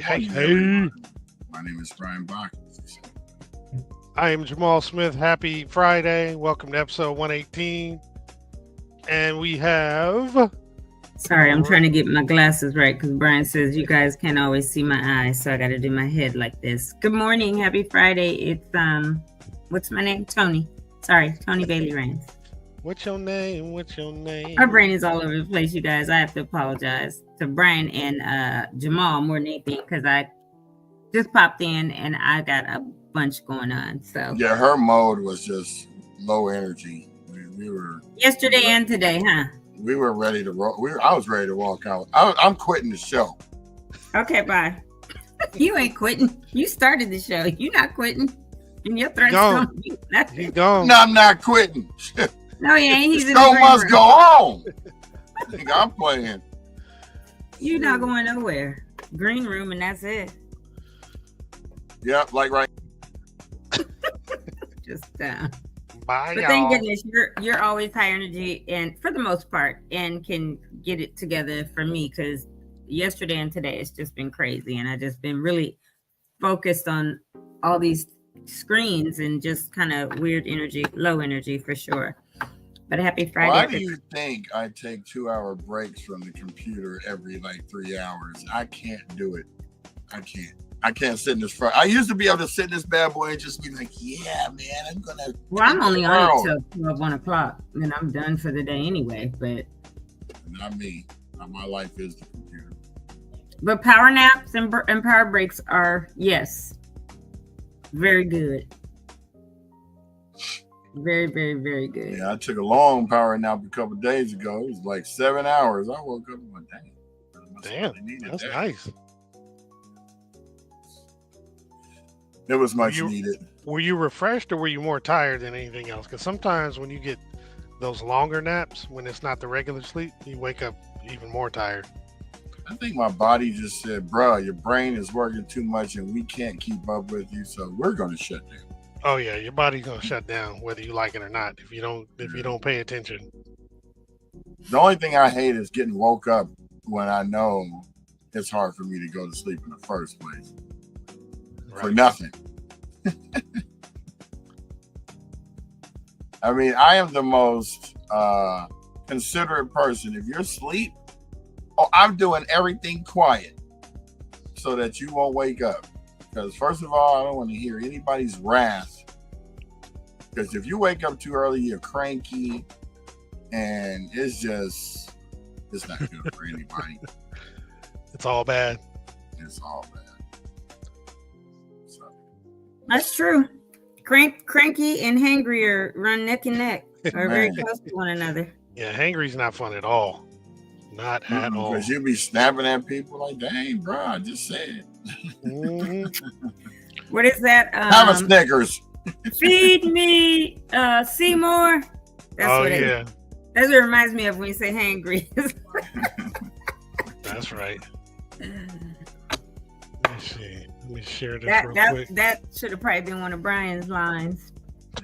Morning, everyone. My name is Brian Bach. I am Jamal Smith. Happy Friday. Welcome to episode 118. And we have... Sorry, I'm trying to get my glasses right because Brian says you guys can't always see my eyes, so I got to do my head like this. Good morning. Happy Friday. It's, what's my name? Tony. Sorry, Tony Bailey Rains. What's your name? What's your name? Our brain is all over the place, you guys. I have to apologize to Brian and Jamal more than anything because I just popped in and I got a bunch going on. So yeah, her mode was just low energy. We were yesterday and today, huh? We were ready to roll. I was ready to walk out. I'm quitting the show. Okay, bye. You ain't quitting. You started the show. You not quitting. And your threats don't. He's gone. No, I'm not quitting. No, he ain't. He's the show must go on. I think I'm playing. You're not going nowhere. Green room, and that's it. Yep, like right. Just Bye, but y'all. thank goodness you're always high energy, and for the most part, and can get it together for me because yesterday and today it's just been crazy, and I just been really focused on all these screens and just kind of weird energy, low energy for sure. But happy Friday. Why do you think I take 2-hour breaks from the computer every 3 hours? I can't do it. I can't sit in this front. I used to be able to sit in this bad boy and just be like, yeah, man, I'm going to. Well, I'm only on it till 12, 1 o'clock, and I'm done for the day anyway. But not me. My life is the computer. But power naps and power breaks are, yes, very good. Very, very, very good. Yeah, I took a long power nap a couple of days ago. It was like 7 hours. I woke up and went, damn, that's nice. It was much needed. Were you refreshed or were you more tired than anything else? Because sometimes when you get those longer naps, when it's not the regular sleep, you wake up even more tired. I think my body just said, bruh, your brain is working too much and we can't keep up with you, so we're going to shut down. Oh yeah, your body's gonna shut down whether you like it or not if you don't pay attention. The only thing I hate is getting woke up when I know it's hard for me to go to sleep in the first place. Right. For nothing. I mean, I am the most considerate person. If you're asleep, I'm doing everything quiet so that you won't wake up. Because first of all, I don't want to hear anybody's wrath. Because if you wake up too early, you're cranky, and it's not good for anybody. It's all bad. It's all bad. So. That's true. Cranky and hangry run neck and neck, or very close to one another. Yeah, hangry's not fun at all. Not at all. Because you be snapping at people like, dang, bro, I just said. Mm-hmm. What is that? Have a Snickers. Feed me, Seymour. That's what it reminds me of when you say hangry. That's right. Let me share this real quick. That should have probably been one of Brian's lines.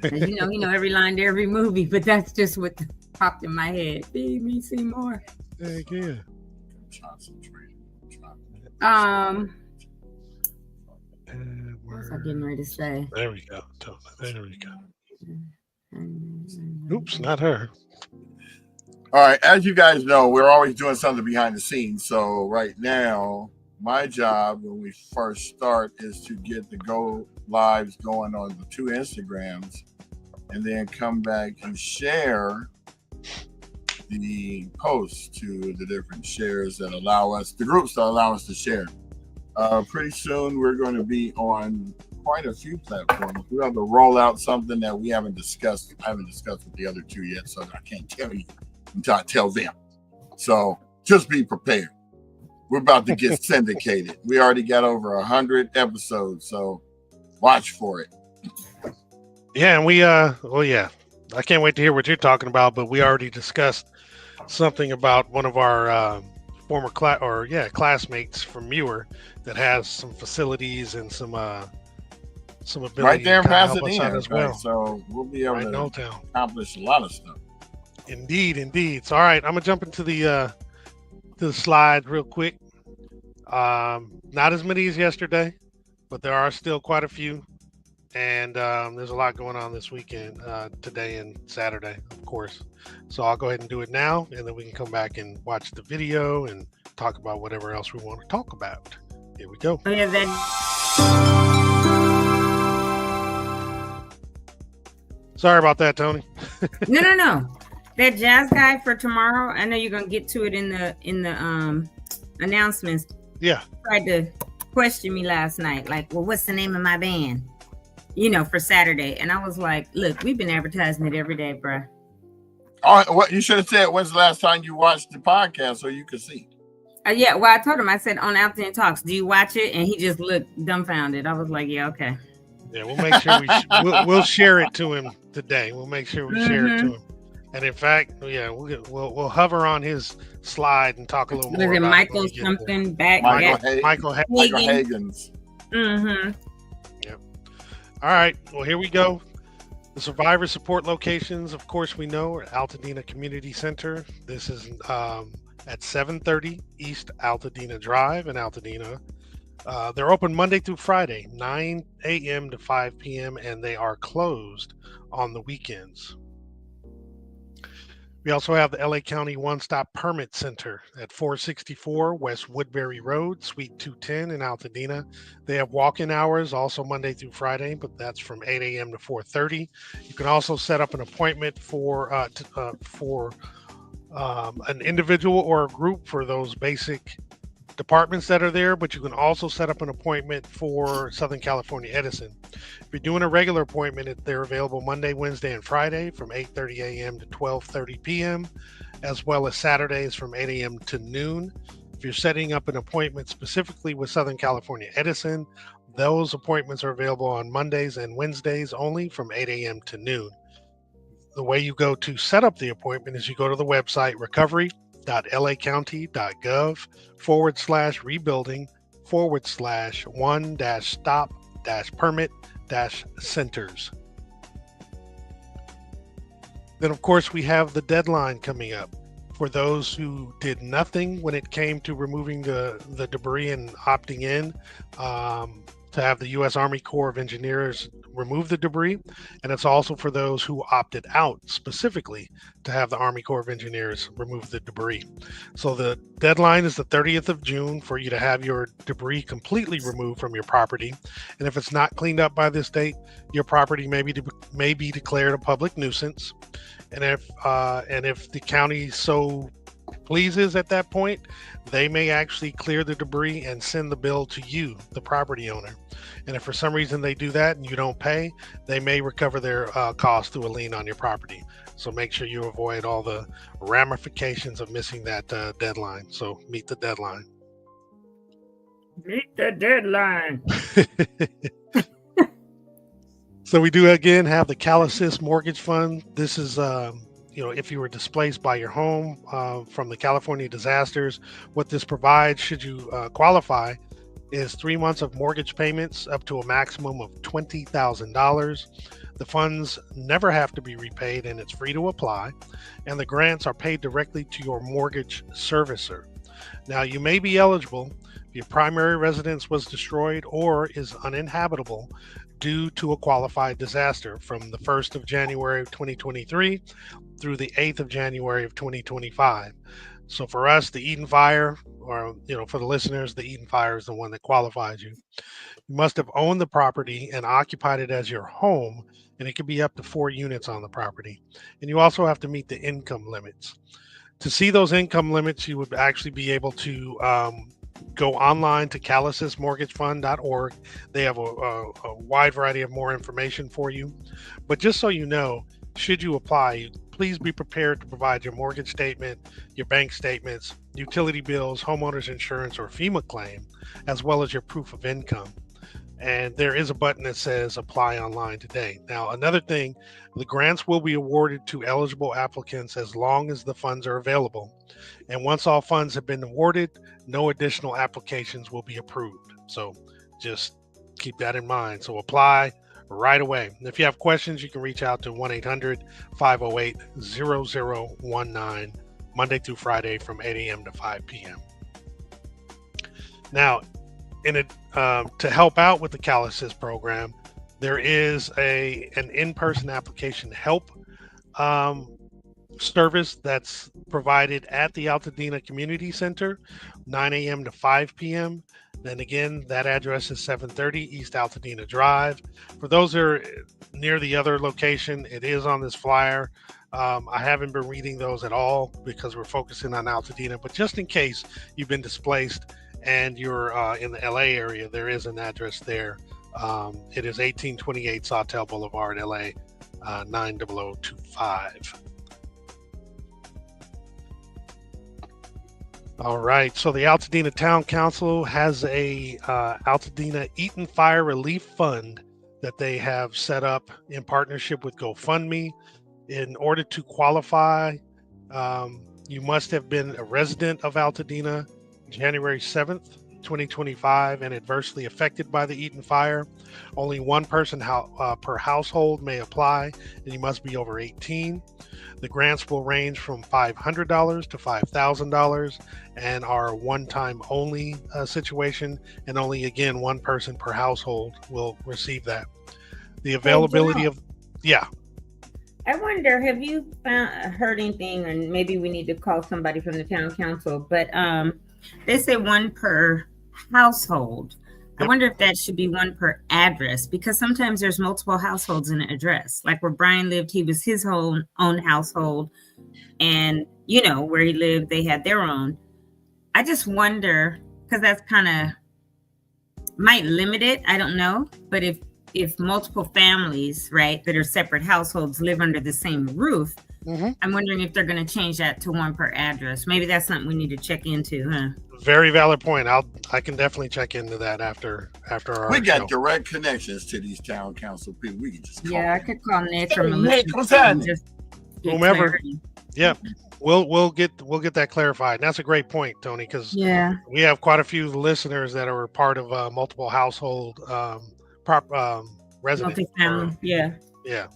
You know every line to every movie, but that's just what popped in my head. Feed me, Seymour. Heck yeah. What was I getting ready to say? There we go. Oops, not her. All right, as you guys know, we're always doing something behind the scenes. So right now, my job when we first start is to get the go lives going on the 2 Instagrams and then come back and share the posts to the different shares that allow us, the groups that allow us to share. Pretty soon we're going to be on quite a few platforms. We have to roll out something that we haven't discussed. I haven't discussed with the other 2 yet, so I can't tell you until I tell them. So just be prepared. We're about to get syndicated. We already got over 100 episodes, so watch for it. Yeah, and I can't wait to hear what you're talking about, but we already discussed something about one of our former classmates from Muir that has some facilities and some ability right there in to help us Pasadena out as well. Right? So we'll be able to accomplish a lot of stuff. Indeed. So all right, I'm gonna jump into the slides real quick. Not as many as yesterday, but there are still quite a few. And there's a lot going on this weekend, today and Saturday, of course. So I'll go ahead and do it now, and then we can come back and watch the video and talk about whatever else we want to talk about. Here we go. Oh, yeah, that Sorry about that, Tony. no. That jazz guy for tomorrow. I know you're gonna get to it in the announcements. Yeah. Tried to question me last night, like, well, what's the name of my band? You know, for Saturday. And I was like, look, we've been advertising it every day, bruh. Oh, what you should have said, when's the last time you watched the podcast so you could see? Yeah, well, I told him, I said on AltadenaTalks, do you watch it? And he just looked dumbfounded. I was like, yeah, okay. Yeah, we'll make sure we'll share it to him today. We'll make sure we share it to him. And in fact, yeah, we'll hover on his slide and talk a little more. Was it about Michael something back? Michael Hagens. Mm-hmm. Yep. All right. Well, here we go. The survivor support locations, of course, we know are Altadena Community Center. This is at 730 East Altadena Drive in Altadena. They're open Monday through Friday, 9 a.m. to 5 p.m., and they are closed on the weekends. We also have the LA County One-Stop Permit Center at 464 West Woodbury Road, Suite 210 in Altadena. They have walk-in hours also Monday through Friday, but that's from 8 a.m. to 4:30. You can also set up an appointment for an individual or a group for those basic departments that are there, but you can also set up an appointment for Southern California Edison. If you're doing a regular appointment, they're available Monday, Wednesday, and Friday from 8:30 a.m. to 12:30 p.m., as well as Saturdays from 8 a.m. to noon. If you're setting up an appointment specifically with Southern California Edison, those appointments are available on Mondays and Wednesdays only from 8 a.m. to noon. The way you go to set up the appointment is you go to the website recovery.lacounty.gov/rebuilding/1-stop-permit-centers. Then, of course, we have the deadline coming up for those who did nothing when it came to removing the debris and opting in to have the U.S. Army Corps of Engineers remove the debris. And it's also for those who opted out specifically to have the Army Corps of Engineers remove the debris. So the deadline is the 30th of June for you to have your debris completely removed from your property. And if it's not cleaned up by this date, your property may be declared a public nuisance. And if the county so pleases at that point, they may actually clear the debris and send the bill to you, the property owner. And if for some reason they do that and you don't pay, they may recover their cost through a lien on your property. So make sure you avoid all the ramifications of missing that deadline. So meet the deadline. Meet the deadline. So we do again have the CalAssist Mortgage Fund. This is if you were displaced by your home from the California disasters, what this provides, should you qualify, is 3 months of mortgage payments up to a maximum of $20,000. The funds never have to be repaid, and it's free to apply. And the grants are paid directly to your mortgage servicer. Now, you may be eligible if your primary residence was destroyed or is uninhabitable due to a qualified disaster from the 1st of January of 2023 through the 8th of January of 2025. So for us, the Eden Fire, or for the listeners, the Eden Fire is the one that qualifies you. You must have owned the property and occupied it as your home, and it could be up to 4 units on the property. And you also have to meet the income limits. To see those income limits, you would actually be able to go online to CalAssistMortgageFund.org. They have a wide variety of more information for you. But just so you know, should you apply, please be prepared to provide your mortgage statement, your bank statements, utility bills, homeowners insurance, or FEMA claim, as well as your proof of income. And there is a button that says apply online today. Now, another thing, the grants will be awarded to eligible applicants as long as the funds are available. And once all funds have been awarded, no additional applications will be approved. So just keep that in mind. So apply right away. And if you have questions, you can reach out to 1-800-508-0019, Monday through Friday from 8 a.m. to 5 p.m. Now, to help out with the Cal Assist program, there is an in-person application help service that's provided at the Altadena Community Center, 9 a.m. to 5 p.m. Then again, that address is 730 East Altadena Drive. For those that are near the other location, it is on this flyer. I haven't been reading those at all because we're focusing on Altadena, but just in case you've been displaced and you're in the LA area, there is an address there. It is 1828 Sawtelle Boulevard, LA, 90025. All right, so the Altadena Town Council has a Altadena Eaton Fire Relief Fund that they have set up in partnership with GoFundMe. In order to qualify, you must have been a resident of Altadena January 7th, 2025, and adversely affected by the Eaton fire. Only one person per household may apply, and you must be over 18. The grants will range from $500 to $5,000 and are a one-time only situation, and only, again, one person per household will receive that. The availability of, yeah. I wonder, have you heard anything, and maybe we need to call somebody from the town council, but they say one per household. I wonder if that should be one per address, because sometimes there's multiple households in an address. Like where Brian lived, he was his own household, and where he lived, they had their own. I just wonder, because that's kind of might limit it. I don't know, but if multiple families, right, that are separate households live under the same roof, I'm wondering if they're going to change that to one per address. Maybe that's something we need to check into, huh? Very valid point. I can definitely check into that after our We got show. direct connections to these town council people. We can just call I them. could call Nick or Hey, Melissa. Nick, what's happening? Just get Whomever. clarity. Yeah, we'll get that clarified. And that's a great point, Tony, because we have quite a few listeners that are part of multiple household residents. Multifamily, yeah.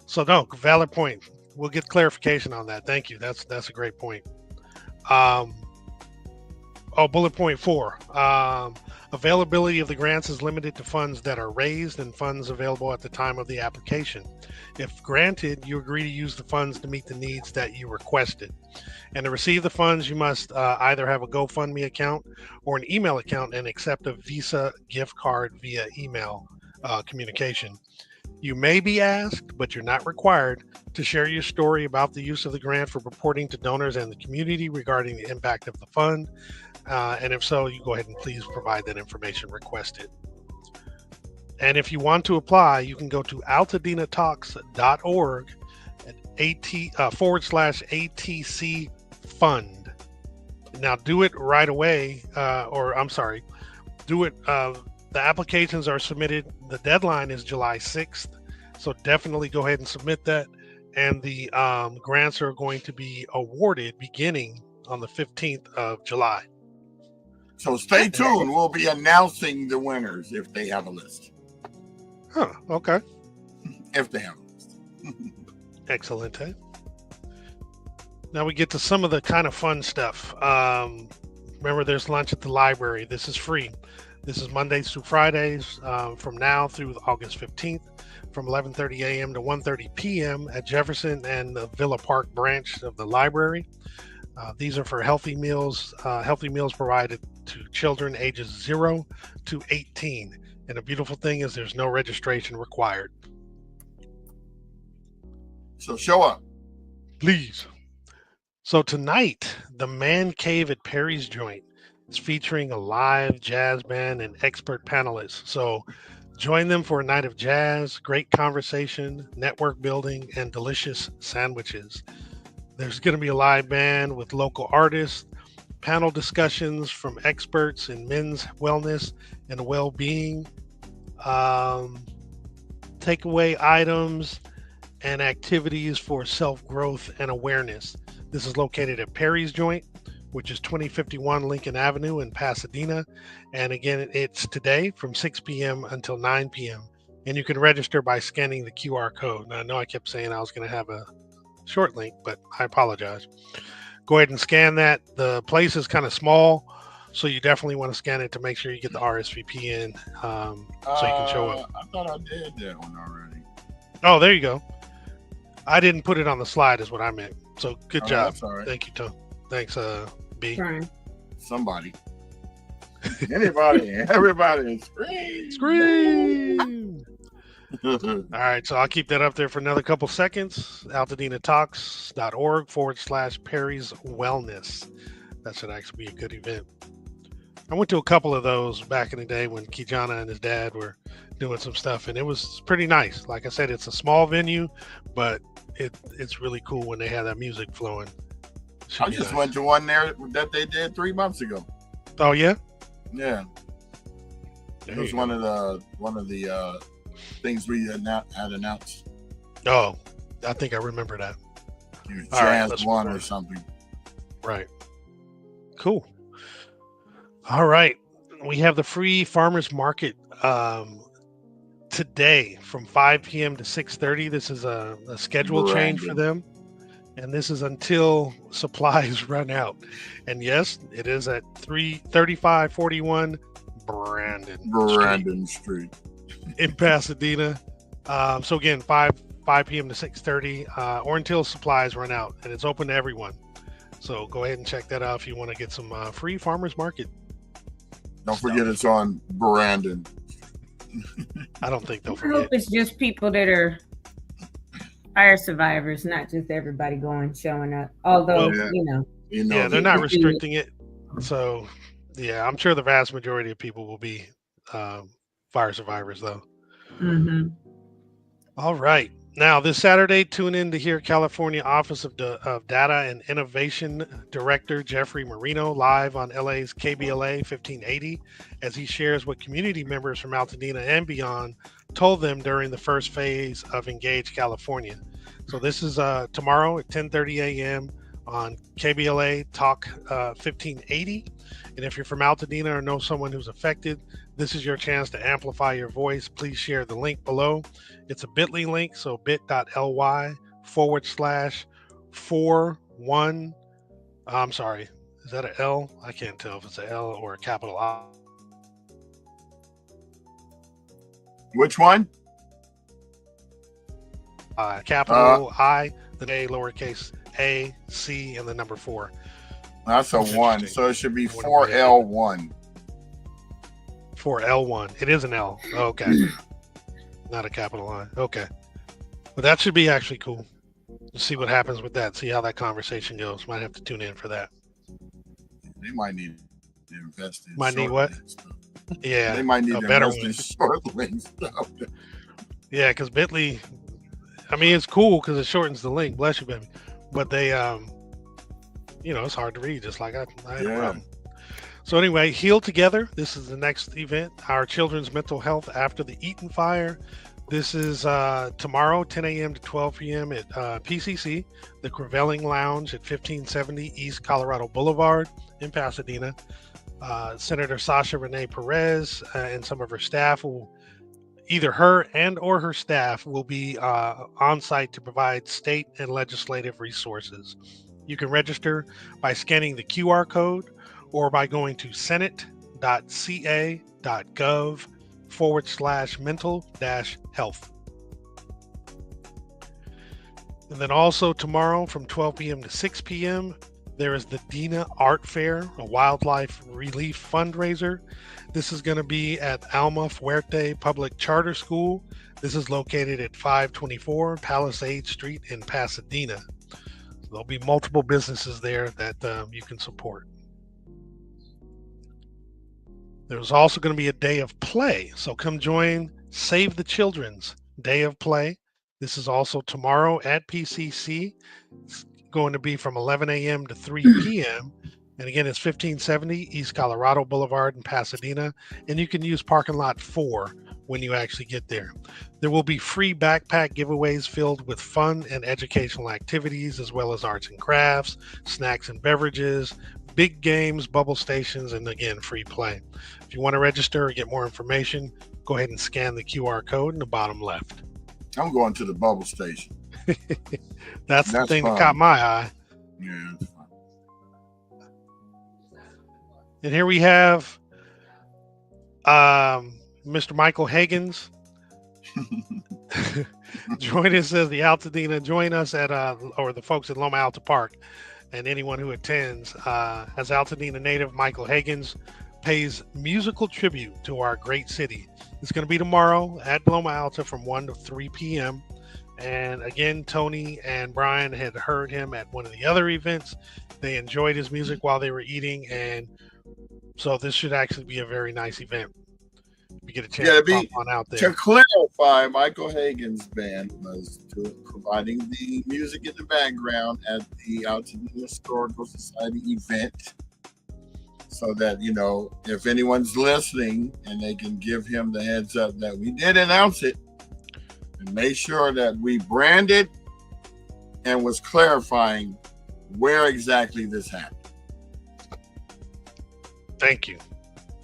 So no, valid point. We'll get clarification on that. Thank you. That's a great point. Bullet point 4. Availability of the grants is limited to funds that are raised and funds available at the time of the application. If granted, you agree to use the funds to meet the needs that you requested. And to receive the funds, you must either have a GoFundMe account or an email account and accept a Visa gift card via email communication. You may be asked, but you're not required, to share your story about the use of the grant for reporting to donors and the community regarding the impact of the fund. And if so, you go ahead and please provide that information requested. And if you want to apply, you can go to AltadenaTalks.org at /ATC fund. Now do it right away, do it. The applications are submitted. The deadline is July 6th. So definitely go ahead and submit that. And the grants are going to be awarded beginning on the 15th of July. So stay tuned. We'll be announcing the winners if they have a list. Huh, okay. If they have a list. Excellent. Now we get to some of the kind of fun stuff. Remember, there's lunch at the library. This is free. This is Mondays through Fridays from now through August 15th from 11:30 a.m. to 1:30 p.m. at Jefferson and the Villa Park branch of the library. These are for healthy meals provided to children ages 0 to 18. And the beautiful thing is there's no registration required. So show up. Please. So tonight, the Man Cave at Perry's Joint is featuring a live jazz band and expert panelists. So join them for a night of jazz, great conversation, network building, and delicious sandwiches. There's going to be a live band with local artists, panel discussions from experts in men's wellness and well-being, takeaway items, and activities for self-growth and awareness. This is located at Perry's Joint, which is 2051 Lincoln Avenue in Pasadena. And again, it's today from 6 p.m. until 9 p.m. And you can register by scanning the QR code. Now, I know I kept saying I was going to have a short link, but I apologize. Go ahead and scan that. The place is kind of small, So you definitely want to scan it to make sure you get the RSVP in, so you can show up. I thought I did that one already. Oh, there you go. I didn't put it on the slide, is what I meant. So good job. That's all right. Thank you, Tom. Thanks, B. Trying. Somebody. Anybody. Everybody. Scream. Scream. All right, so I'll keep that up there for another couple seconds. AltadenaTalks.org/Perry's Wellness. That should actually be a good event. I went to a couple of those back in the day when Kijana and his dad were doing some stuff, and it was pretty nice. Like I said, it's a small venue, but it's really cool when they have that music flowing. I just went to one there that they did 3 months ago. Oh yeah? Yeah. It was one of the things we had announced. Oh, I think I remember that. Jazz one or something. Right. Cool. All right. We have the free farmers market today from 5 p.m. to 6:30. This is a schedule change for them. And this is until supplies run out. And yes, it is at 3541 Brandon Street in Pasadena. So again, 5 p.m. to 6:30 or until supplies run out. And it's open to everyone. So go ahead and check that out if you want to get some free farmers market. Don't forget it's on Brandon. I don't think they'll I forget. hope it's just people that are fire survivors, not just everybody showing up. Although, yeah, they're not restricting it. So, yeah, I'm sure the vast majority of people will be fire survivors, though. Mm-hmm. All right. Now, this Saturday, tune in to hear California Office of Data and Innovation Director Jeffrey Marino live on LA's KBLA 1580 as he shares what community members from Altadena and beyond told them during the first phase of Engage California. So this is tomorrow at 10:30 a.m. on KBLA Talk 1580. And if you're from Altadena or know someone who's affected, this is your chance to amplify your voice. Please share the link below. It's a bit.ly link, so bit.ly/41. I'm sorry, is that an L? I can't tell if it's an L or a capital I. Which one? Capital I, the A, lowercase a, C, and the number 4. That's a 1, so it should be 4L1. 4L1. It is an L. Okay. Not a capital I. Okay. But that should be actually cool. Let's see what happens with that. See how that conversation goes. Might have to tune in for that. They might need to invest in Might need what? Yeah. They might need to better invest in short links. Yeah, because Bitly, I mean, it's cool because it shortens the link. Bless you, baby. But they, it's hard to read, just like I had a problem. So anyway, Heal Together. This is the next event. Our children's mental health after the Eaton fire. This is tomorrow, 10 a.m. to 12 p.m. at PCC, the Crevelling Lounge at 1570 East Colorado Boulevard in Pasadena. Senator Sasha Renee Perez and some of her staff will, either her and or her staff will be on site to provide state and legislative resources. You can register by scanning the QR code or by going to senate.ca.gov/mental-health. And then also tomorrow from 12 p.m. to 6 p.m., there is the Dina Art Fair, a wildlife relief fundraiser. This is going to be at Alma Fuerte Public Charter School. This is located at 524 Palisade Street in Pasadena. So there'll be multiple businesses there that you can support. There's also going to be a day of play. So come join Save the Children's Day of Play. This is also tomorrow at PCC. It's going to be from 11 a.m. to 3 p.m. And again, it's 1570 East Colorado Boulevard in Pasadena. And you can use parking lot 4 when you actually get there. There will be free backpack giveaways filled with fun and educational activities, as well as arts and crafts, snacks and beverages, big games, bubble stations, and again, free play. If you want to register or get more information, go ahead and scan the QR code in the bottom left. I'm going to the bubble station. That's the thing that caught my eye. Yeah, that's fun. And here we have Mr. Michael Higgins. Join us as the Altadena. Join us at or the folks at Loma Alta Park, and anyone who attends as Altadena native Michael Higgins pays musical tribute to our great city. It's going to be tomorrow at Loma Alta from 1 to 3 p.m. And again, Tony and Brian had heard him at one of the other events. They enjoyed his music while they were eating, and so this should actually be a very nice event. You get a chance to pop on out there. To clarify, Michael Hagen's band was providing the music in the background at the Altadena Historical Society event, so that, you know, if anyone's listening, and they can give him the heads up that we did announce it, and make sure that we branded and was clarifying where exactly this happened. Thank you.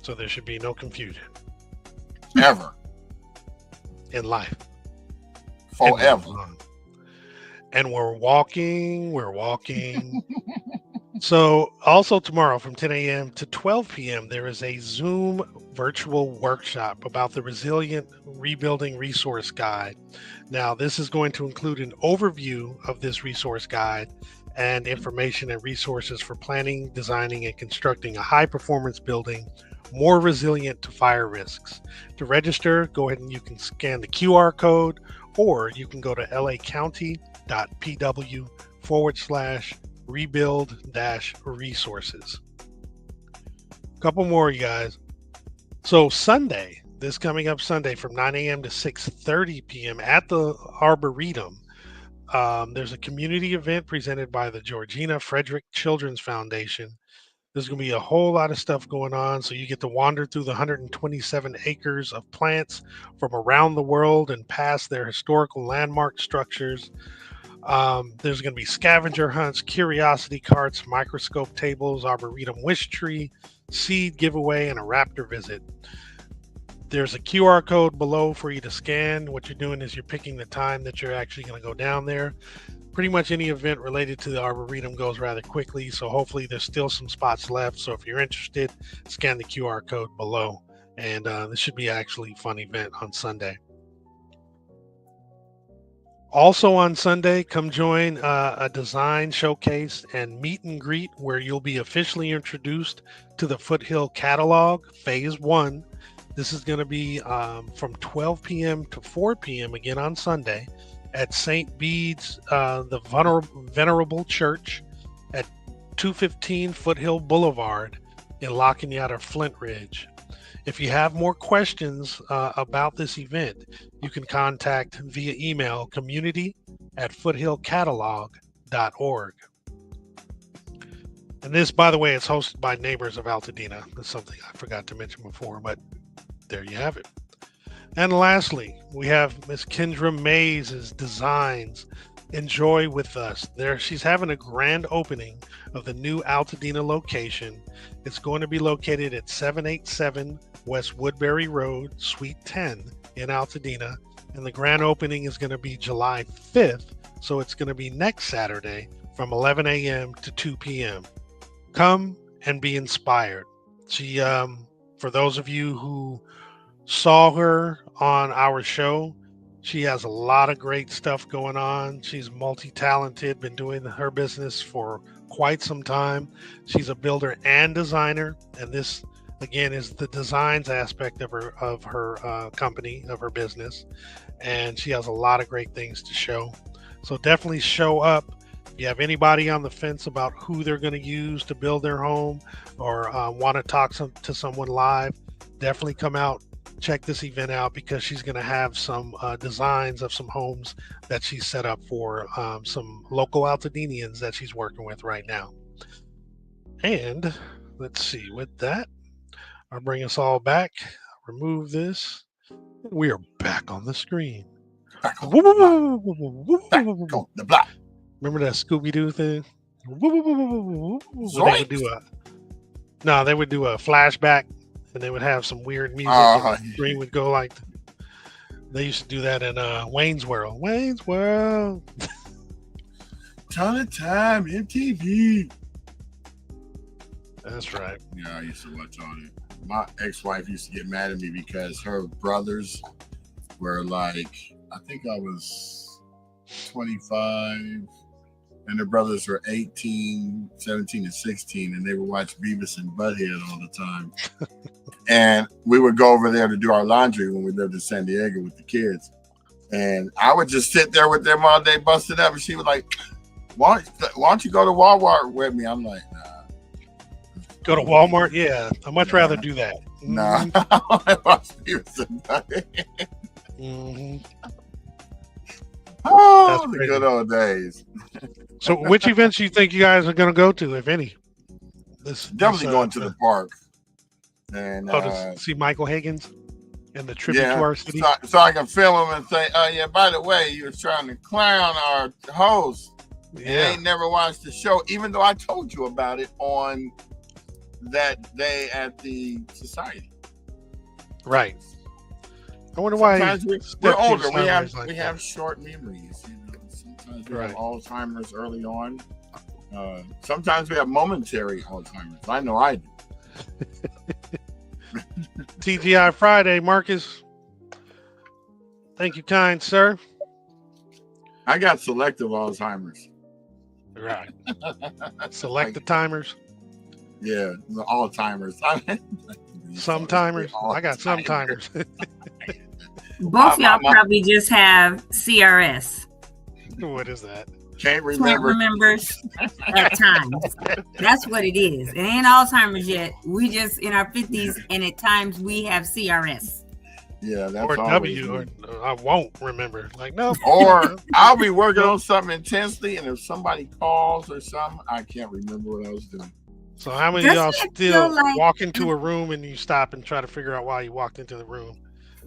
So there should be no confusion. Ever. In life. Forever. And we're walking. So also tomorrow from 10 a.m. to 12 p.m., there is a Zoom virtual workshop about the Resilient Rebuilding Resource Guide. Now, this is going to include an overview of this resource guide and information and resources for planning, designing, and constructing a high-performance building more resilient to fire risks. To register, go ahead and you can scan the QR code, or you can go to lacounty.pw/rebuild-resources. A couple more, you guys. So Sunday, this coming up Sunday from 9 a.m. to 6:30 p.m. at the Arboretum, there's a community event presented by the Georgina Frederick Children's Foundation. There's going to be a whole lot of stuff going on, so you get to wander through the 127 acres of plants from around the world and past their historical landmark structures. There's going to be scavenger hunts, curiosity carts, microscope tables, arboretum wish tree, seed giveaway, and a raptor visit. There's a QR code below for you to scan. What you're doing is you're picking the time that you're actually going to go down there. Pretty much any event related to the Arboretum goes rather quickly, so hopefully there's still some spots left. So if you're interested, scan the QR code below. And this should be actually a fun event on Sunday. Also on Sunday, come join a design showcase and meet and greet where you'll be officially introduced to the Foothill Catalog Phase 1. This is going to be from 12 p.m. to 4 p.m. again on Sunday at St. Bede's, the Venerable Church at 215 Foothill Boulevard in La Cañada, Flint Ridge. If you have more questions about this event, you can contact via email community@foothillcatalog.org. And this, by the way, is hosted by neighbors of Altadena. That's something I forgot to mention before, but there you have it. And lastly, we have Miss Kendra Mays' Designs. Enjoy with us. There, she's having a grand opening of the new Altadena location. It's going to be located at 787 West Woodbury Road, Suite 10 in Altadena. And the grand opening is going to be July 5th. So it's going to be next Saturday from 11 a.m. to 2 p.m. Come and be inspired. She, for those of you who saw her on our show, she has a lot of great stuff going on. She's multi-talented, been doing her business for quite some time. She's a builder and designer, and this again is the designs aspect of her company, of her business, and she has a lot of great things to show. So definitely show up. If you have anybody on the fence about who they're going to use to build their home, or want to talk to someone live, definitely come out. Check this event out, because she's going to have some designs of some homes that she's set up for some local Altadenians that she's working with right now. And let's see, with that, I'll bring us all back, remove this. We are back on the screen. Back on the block. Remember that Scooby-Doo thing? They would do a flashback, and they would have some weird music, and the screen would go like. They used to do that in Wayne's World. Wayne's World. Ton of time, MTV. That's right. Yeah, I used to watch all that. My ex-wife used to get mad at me because her brothers were like, I think I was 25, and their brothers were 18, 17, and 16, and they would watch Beavis and Butthead all the time. And we would go over there to do our laundry when we lived in San Diego with the kids. And I would just sit there with them all day, busted up, and she was like, why don't you go to Walmart with me? I'm like, nah. Go to Walmart? Yeah, I'd much rather do that. Nah, I watch Beavis and Butthead. Oh, the good old days. So, which events do you think you guys are going to go to, if any? Definitely going to the park. And to see Michael Higgins and the tribute to our city. So I can film him and say, "Oh yeah, by the way, you were trying to clown our host. Yeah, ain't never watched the show, even though I told you about it on that day at the society." Right. I wonder why. We're older. We have short memories. You know? Sometimes we have Alzheimer's early on. Sometimes we have momentary Alzheimer's. I know I do. TGI Friday, Marcus. Thank you, kind sir. I got selective Alzheimer's. Right. Select the timers. Yeah, the all-timers. Some timers. I got some timers. Both y'all probably just have CRS. What is that? Can't remember. Remembers at times. That's what it is. It ain't Alzheimer's yet. We just in our 50s, and at times we have CRS. Yeah, that's or W, or I won't remember. Like, no. Or I'll be working on something intensely, and if somebody calls or something, I can't remember what I was doing. So how many of y'all still walk into a room and you stop and try to figure out why you walked into the room?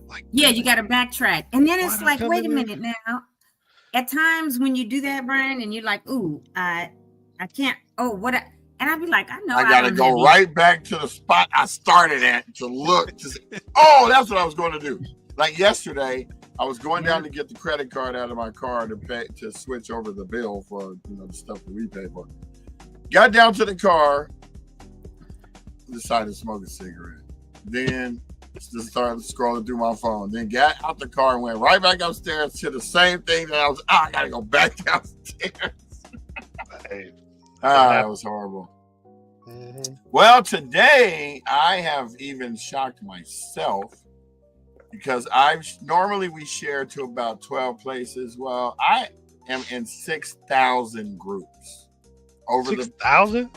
Like, yeah, you got to backtrack. And then it's like, wait a minute now. At times when you do that, Brian, and you're like, ooh, I can't, and I'll be like, I know I got to go right back to the spot I started at to look to see, oh, that's what I was going to do. Like yesterday, I was going down to get the credit card out of my car to switch over the bill for, the stuff that we pay for. Got down to the car, decided to smoke a cigarette. Then just started scrolling through my phone. Then got out the car and went right back upstairs to the same thing that I got to go back downstairs. That was horrible. Mm-hmm. Well, today I have even shocked myself because normally we share to about 12 places. Well, I am in 6,000 groups. Over 6,000?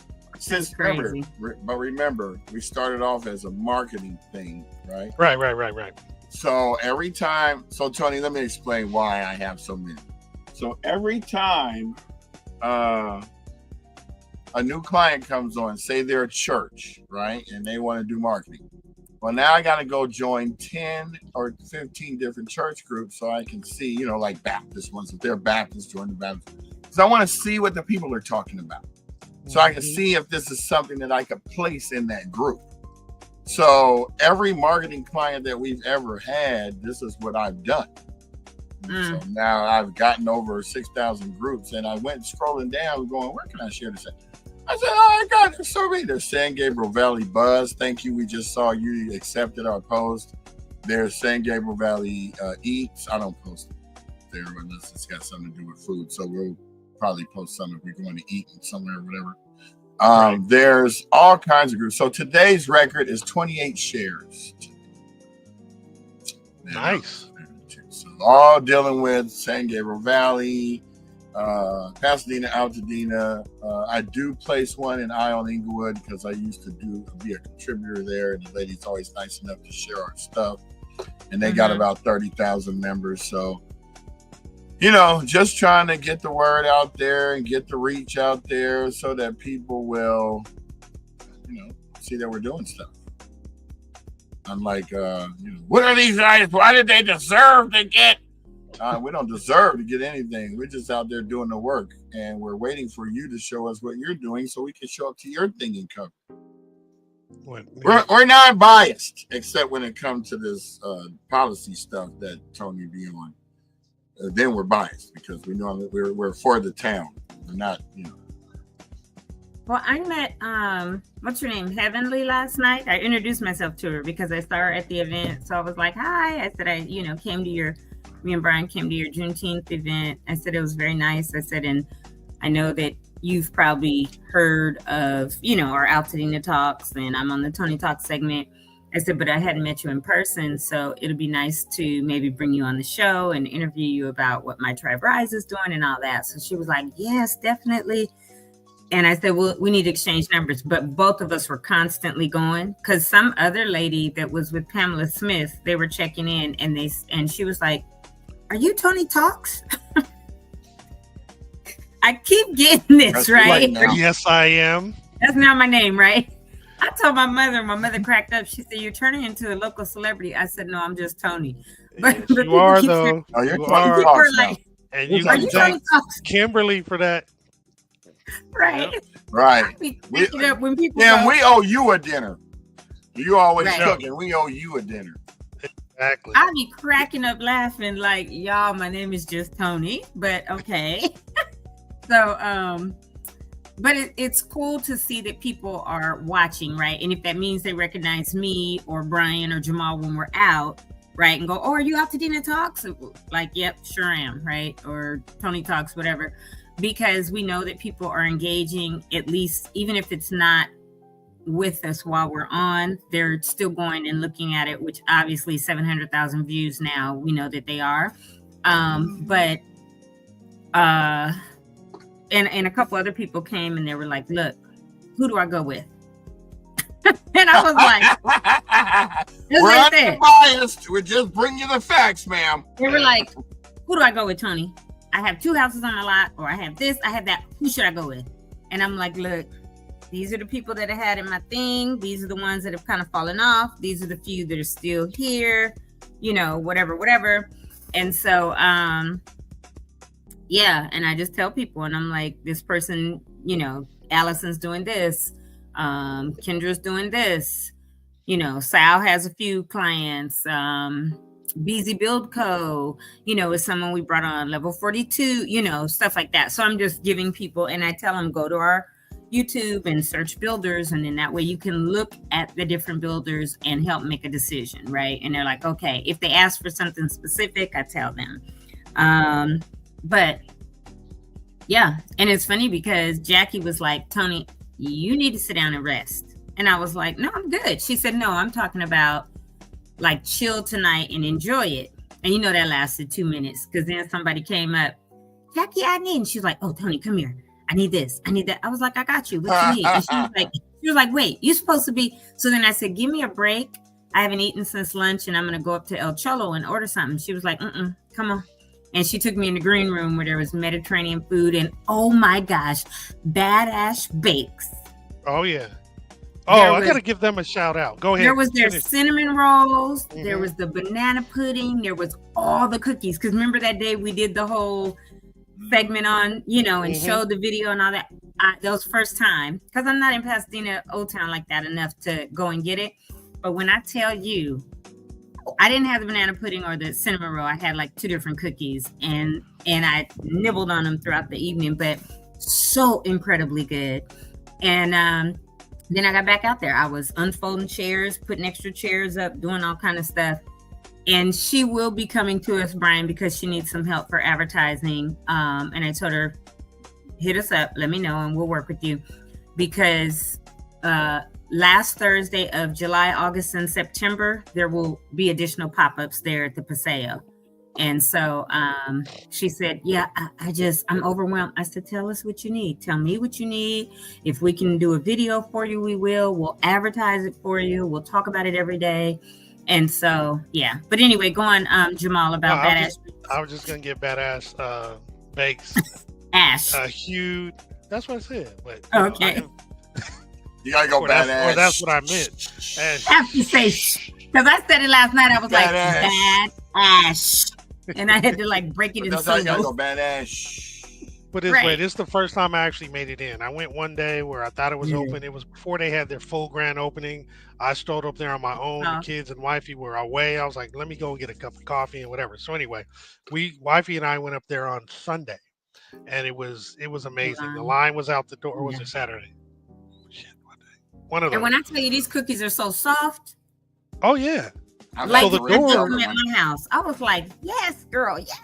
But remember, we started off as a marketing thing, right? Right. So every time, Tony, let me explain why I have so many. So every time a new client comes on, say they're a church, right? And they want to do marketing. Well, now I got to go join 10 or 15 different church groups so I can see, like Baptist ones. If they're Baptist, join the Baptist. Because I want to see what the people are talking about. So I can see if this is something that I could place in that group. So every marketing client that we've ever had, this is what I've done. So now I've gotten over 6,000 groups, and I went scrolling down going, where can I share this at? I said, I got it. So there's San Gabriel Valley Buzz. Thank you. We just saw you accepted our post. There's San Gabriel Valley Eats. I don't post there unless it's got something to do with food. So we'll probably post something if we're going to eat somewhere or whatever. There's all kinds of groups. So today's record is 28 shares. Nice. So all dealing with San Gabriel Valley, Pasadena, Altadena. I do place one in Ion Inglewood because I used to be a contributor there, and the lady's always nice enough to share our stuff. And they got about 30,000 members. So just trying to get the word out there and get the reach out there so that people will, see that we're doing stuff. Unlike, what are these guys? Why did they deserve to get? We don't deserve to get anything. We're just out there doing the work, and we're waiting for you to show us what you're doing so we can show up to your thing and cover. We're not biased, except when it comes to this policy stuff that Tony be on. Then we're biased because we know we're for the town. We're not, Well, I met what's her name, Heavenly, last night. I introduced myself to her because I saw her at the event. So I was like, "Hi." I said, came to me and Brian came to your Juneteenth event. I said it was very nice. I said, and I know that you've probably heard of, our Altadena Talks, and I'm on the Tony Talk segment. I said, but I hadn't met you in person, so it'll be nice to maybe bring you on the show and interview you about what My Tribe Rise is doing and all that. So she was like, yes, definitely. And I said, well, we need to exchange numbers. But both of us were constantly going because some other lady that was with Pamela Smith, they were checking in and she was like, are you Tony Talks? I keep getting this, That's right? Yes, I am. That's not my name, right? I told my mother cracked up. She said, you're turning into a local celebrity. I said, no, I'm just Tony. But yes, you are, though. Saying, oh, you're you Tony Talks now. And you can thank Kimberly for that. Right. Yep. Right. We owe you a dinner. You always cooking. We owe you a dinner. Exactly. I'll be cracking up laughing like, y'all, my name is just Tony, but okay. So, but it's cool to see that people are watching, right? And if that means they recognize me or Brian or Jamal when we're out, right? And go, oh, are you AltadenaTalks? Like, yep, sure am, right? Or Tony Talks, whatever. Because we know that people are engaging, at least, even if it's not with us while we're on, they're still going and looking at it, which obviously 700,000 views now, we know that they are. But and a couple other people came and they were like, look, who do I go with? And I was like, we're unbiased. We're just bringing you the facts, ma'am. They were like, who do I go with, Tony? I have 2 houses on the lot, or I have this, I have that. Who should I go with? And I'm like, look, these are the people that I had in my thing. These are the ones that have kind of fallen off. These are the few that are still here, whatever. And so, yeah. And I just tell people, and I'm like, this person, Allison's doing this. Kendra's doing this. Sal has a few clients. BZ Build Co., is someone we brought on, Level 42, stuff like that. So I'm just giving people, and I tell them, go to our YouTube and search builders. And then that way you can look at the different builders and help make a decision, right? And they're like, okay, if they ask for something specific, I tell them. But yeah, and it's funny because Jackie was like, Tony, you need to sit down and rest. And I was like, no, I'm good. She said, no, I'm talking about like chill tonight and enjoy it. And that lasted 2 minutes because then somebody came up, Jackie, I need. And she was like, oh, Tony, come here. I need this. I need that. I was like, I got you. What you need? And she was like, wait, you're supposed to be. So then I said, give me a break. I haven't eaten since lunch and I'm going to go up to El Cholo and order something. She was like, come on. And she took me in the green room where there was Mediterranean food and, oh my gosh, Badass Bakes. Oh, yeah. Oh, I got to give them a shout out. Go ahead. There was their cinnamon rolls. Mm-hmm. There was the banana pudding. There was all the cookies. Because remember that day we did the whole segment on, and showed the video and all that. That was first time. Because I'm not in Pasadena, Old Town like that enough to go and get it. But when I tell you, I didn't have the banana pudding or the cinnamon roll. I had like 2 different cookies. And I nibbled on them throughout the evening. But so incredibly good. And then I got back out there. I was unfolding chairs, putting extra chairs up, doing all kind of stuff. And she will be coming to us, Brian, because she needs some help for advertising. And I told her, hit us up, let me know, and we'll work with you. Because last Thursday of July, August, and September, there will be additional pop-ups there at the Paseo. And so she said, yeah, I'm overwhelmed. I said, tell us what you need. Tell me what you need. If we can do a video for you, we will. We'll advertise it for you. We'll talk about it every day. And so, yeah. But anyway, go on, Jamal, about Badass. I was just going to get Badass Bakes. Ash. Huge. That's what I said. But, okay. You got to go Badass. That's what I meant. Ash. I have to say, because I said it last night. I was like, Badass. And I had to like break it in syllables. That's how you gotta go badass. Put it this way, this is the first time I actually made it in. I went one day where I thought it was open. It was before they had their full grand opening. I strolled up there on my own. The kids and wifey were away. I was like, let me go get a cup of coffee and whatever. So anyway, wifey and I went up there on Sunday, and it was amazing. The line was out the door. Or was it Saturday? One of those. And when I tell you these cookies are so soft, oh yeah, like so the I did door them at my house. I was like, yes, girl, yes.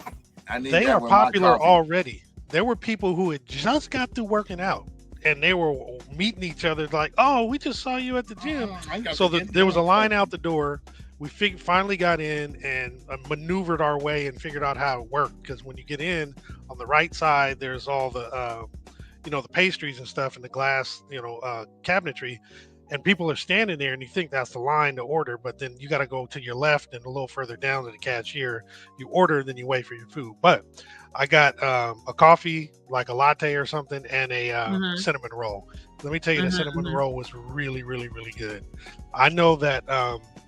They are popular already. There were people who had just got through working out, and they were meeting each other like, "Oh, we just saw you at the gym." So there was a line out the door. We finally got in and maneuvered our way and figured out how it worked. Because when you get in, on the right side, there's all the, the pastries and stuff in the glass, cabinetry. And people are standing there and you think that's the line to order. But then you got to go to your left and a little further down to the cashier. You order, then you wait for your food. But I got a coffee, like a latte or something, and a cinnamon roll. Let me tell you, the cinnamon roll was really, really, really good. I know that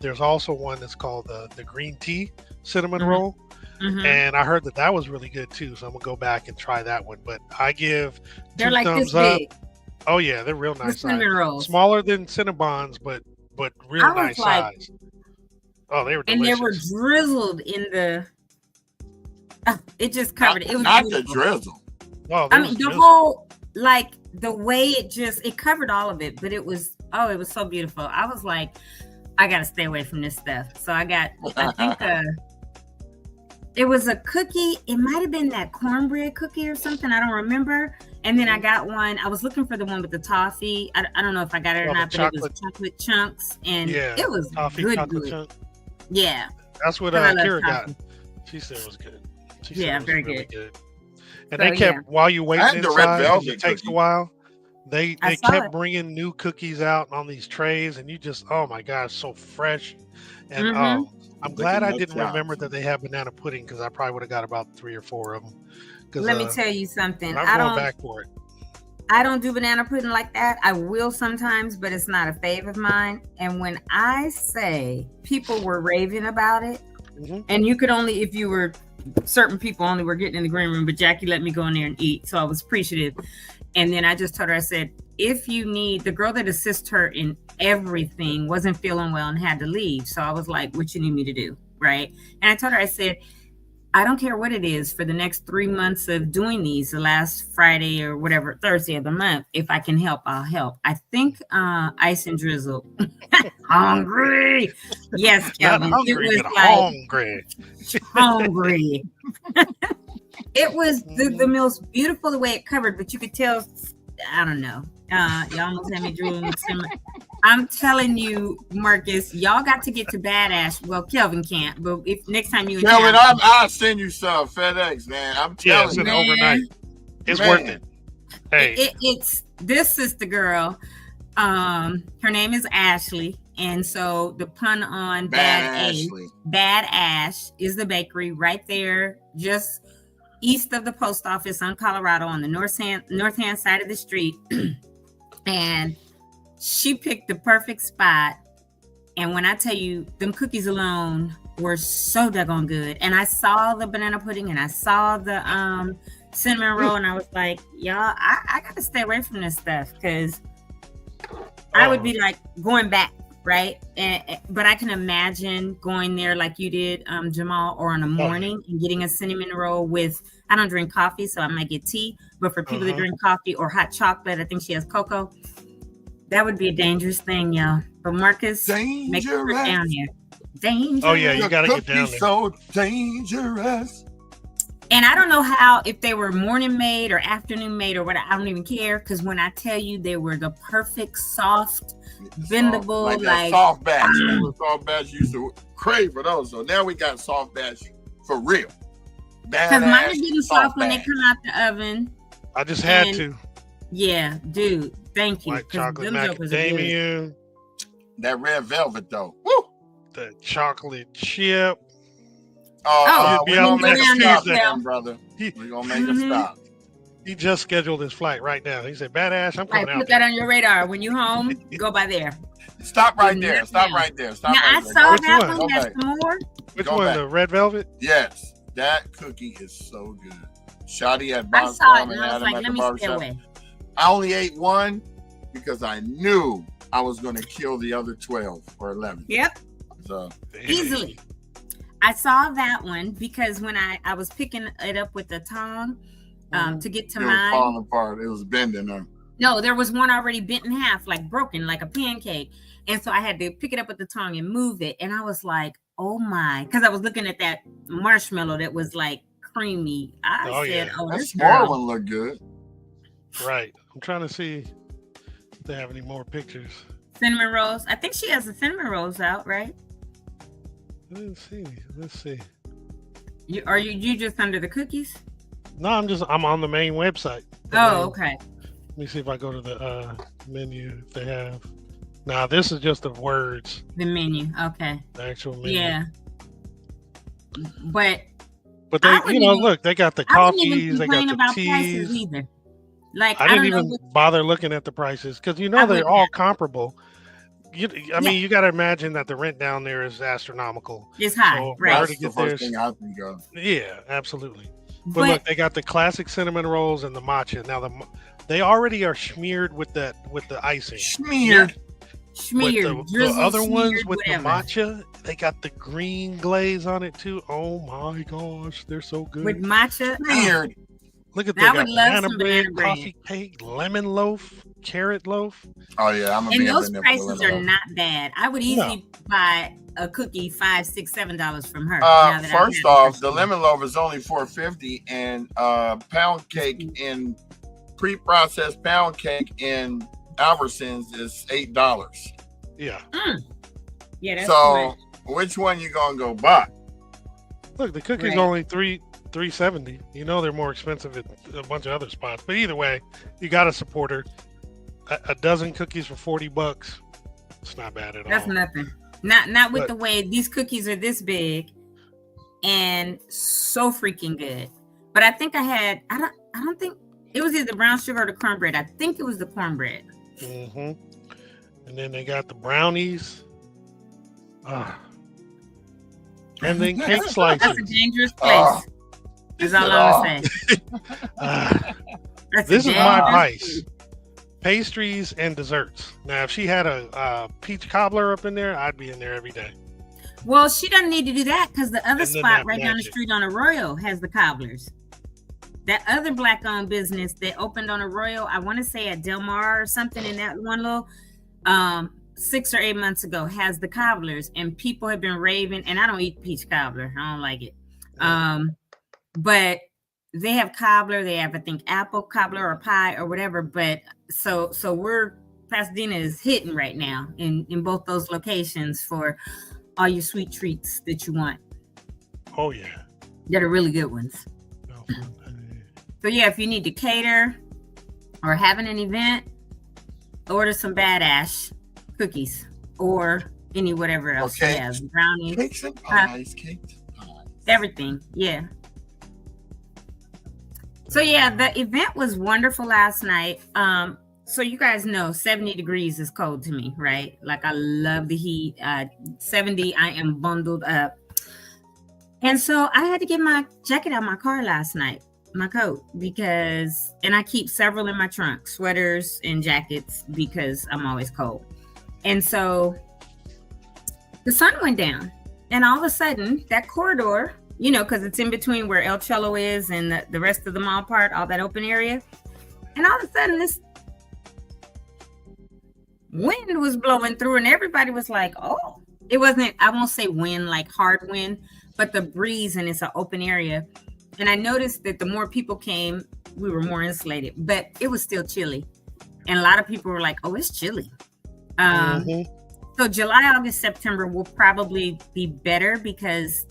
there's also one that's called the green tea cinnamon roll. And I heard that was really good too. So I'm gonna go back and try that one. But I give they're two like thumbs this up. big. Oh yeah, they're real nice. Cinnamon rolls. Smaller than Cinnabons, but real nice size. Oh, they were delicious. And they were drizzled in the. It just covered it. It was not beautiful. The drizzle. Oh, I mean, the whole, like the way it covered all of it, but it was so beautiful. I was like, I got to stay away from this stuff. So I think it was a cookie. It might have been that cornbread cookie or something. I don't remember. And then I got one. I was looking for the one with the toffee. I don't know if I got it or not, but it was chocolate chunks. And it was toffee, good. Chunk. Yeah. That's what Kira got. She said it was good. She said it was very really good. And they kept, while you waiting inside, it takes cookie. a while. They kept bringing new cookies out on these trays, and you just, oh my gosh, so fresh. And I'm glad I didn't remember that they had banana pudding, because I probably would have got about 3 or 4 of them. Let me tell you something. I'm going back for it. I don't do banana pudding like that. I will sometimes, but it's not a fave of mine. And when I say people were raving about it, and you could only, if you were, certain people only were getting in the green room, but Jackie let me go in there and eat. So I was appreciative. And then I just told her, I said, if you need, the girl that assists her in everything wasn't feeling well and had to leave. So I was like, what you need me to do? Right. And I told her, I said, I don't care what it is for the next 3 months of doing these, the last Friday or whatever, Thursday of the month. If I can help, I'll help. I think Ice and Drizzle. Hungry. Yes, Kelvin. Not hungry, it was but like, hungry. It was the most beautiful, the way it covered, but you could tell, I don't know. You almost had me drooling. I'm telling you, Marcus, y'all got to get to Badass. Well, Kelvin can't, but if next time you Kelvin, I'll send you some FedEx, man. I'm telling you, overnight. It's worth it. Hey, it's this sister girl. Her name is Ashley, and so the pun on Bad Ash is the bakery right there, just east of the post office on Colorado, on the north hand side of the street. And she picked the perfect spot. And when I tell you, them cookies alone were so daggone good. And I saw the banana pudding and I saw the cinnamon roll, and I was like, y'all, I got to stay away from this stuff, because I would be like going back, right? But I can imagine going there like you did, Jamal, or in the morning and getting a cinnamon roll with, I don't drink coffee, so I might get tea. But for people that drink coffee or hot chocolate, I think she has cocoa. That would be a dangerous thing, y'all. But Marcus, make sure we're down here. Dangerous. Oh yeah, you gotta get down there. So dangerous. And I don't know if they were morning made or afternoon made or what. I don't even care, because when I tell you they were the perfect soft, bendable, like soft batch. Soft batch used to crave for those. So now we got soft batch for real. Because mine are getting soft when they come out the oven. I just had to. Yeah, dude. Thank you. White chocolate macadamia. That red velvet though. Woo! The chocolate chip. We're gonna make a stop there, brother. We're gonna make a stop. He just scheduled his flight right now. He said, Badass, I'm coming out. Put that on your radar. When you home, go by there. Stop right there. Stop right there. Stop now, right I saw that one. Okay. That's some more. Which one? The red velvet? Yes. That cookie is so good. Shotty at I saw it and I was like, let me stay away. I only ate one because I knew I was going to kill the other 12 or 11. Yep. So easily. I saw that one because when I was picking it up with the tongue to get to mine. It was falling apart. It was bending. No, there was one already bent in half, like broken, like a pancake. And so I had to pick it up with the tongue and move it. And I was like, oh my, because I was looking at that marshmallow that was like creamy. I said, yeah. oh, That this smaller girl. one looked good. Right. I'm trying to see if they have any more pictures. Cinnamon rolls. I think she has the cinnamon rolls out, right? Let's see. Are you just under the cookies? No, I'm on the main website. Okay. Let me see if I go to the menu if they have. Nah, this is just the words. The menu. Okay. The actual menu. Yeah. But they, look, they got the coffees, they got the about teas. Prices either. Like I didn't even bother looking at the prices because they're all comparable. I mean, you got to imagine that the rent down there is astronomical. It's high, so right? That's the first thing I think of. Yeah, absolutely. But look, they got the classic cinnamon rolls and the matcha. Now they already are smeared with the icing. Smeared. The other ones with the matcha, they got the green glaze on it too. Oh my gosh, they're so good. With matcha, smeared. Look at that. Banana bread, coffee cake, lemon loaf, carrot loaf. Oh yeah, and those prices are not bad. I would easily buy a cookie $5, $6, $7 from her. First off, the lemon loaf is only $4.50, and pound cake in pre-processed pound cake in Albertsons is $8. Yeah. Yeah. That's so which one you gonna go buy? Look, the cookie's only $3.70. They're more expensive at a bunch of other spots, but either way, you got to support her. A dozen cookies for $40. It's not bad at all. That's nothing. Not with the way these cookies are this big and so freaking good. But I think I don't think it was either brown sugar or the cornbread. I think it was the cornbread. Mm-hmm. And then they got the brownies. And then cake slices. That's a dangerous place. That's all I'm going to say. This is my advice. Pastries and desserts. Now, if she had a peach cobbler up in there, I'd be in there every day. Well, she doesn't need to do that because the other spot right down the street on Arroyo has the cobblers. That other black-owned business that opened on Arroyo, I want to say at Del Mar or something in that one little 6 or 8 months ago, has the cobblers, and people have been raving. And I don't eat peach cobbler; I don't like it. But they have cobbler. They have, I think, apple cobbler or pie or whatever. But so Pasadena is hitting right now in both those locations for all your sweet treats that you want. Oh yeah, that are really good ones. So yeah, if you need to cater or having an event, order some badass cookies or any whatever else you have. Brownies, cakes and pies, everything. Yeah. So yeah, the event was wonderful last night. So you guys know 70 degrees is cold to me, right? Like I love the heat. 70, I am bundled up. And so I had to get my jacket out of my car last night, my coat, and I keep several in my trunk, sweaters and jackets, because I'm always cold. And so the sun went down, and all of a sudden that corridor, because it's in between where El Cholo is and the rest of the mall part, all that open area. And all of a sudden this wind was blowing through, and everybody was like, oh, it wasn't, I won't say wind, like hard wind, but the breeze, and it's an open area. And I noticed that the more people came, we were more insulated, but it was still chilly. And a lot of people were like, oh, it's chilly. So July, August, September will probably be better because,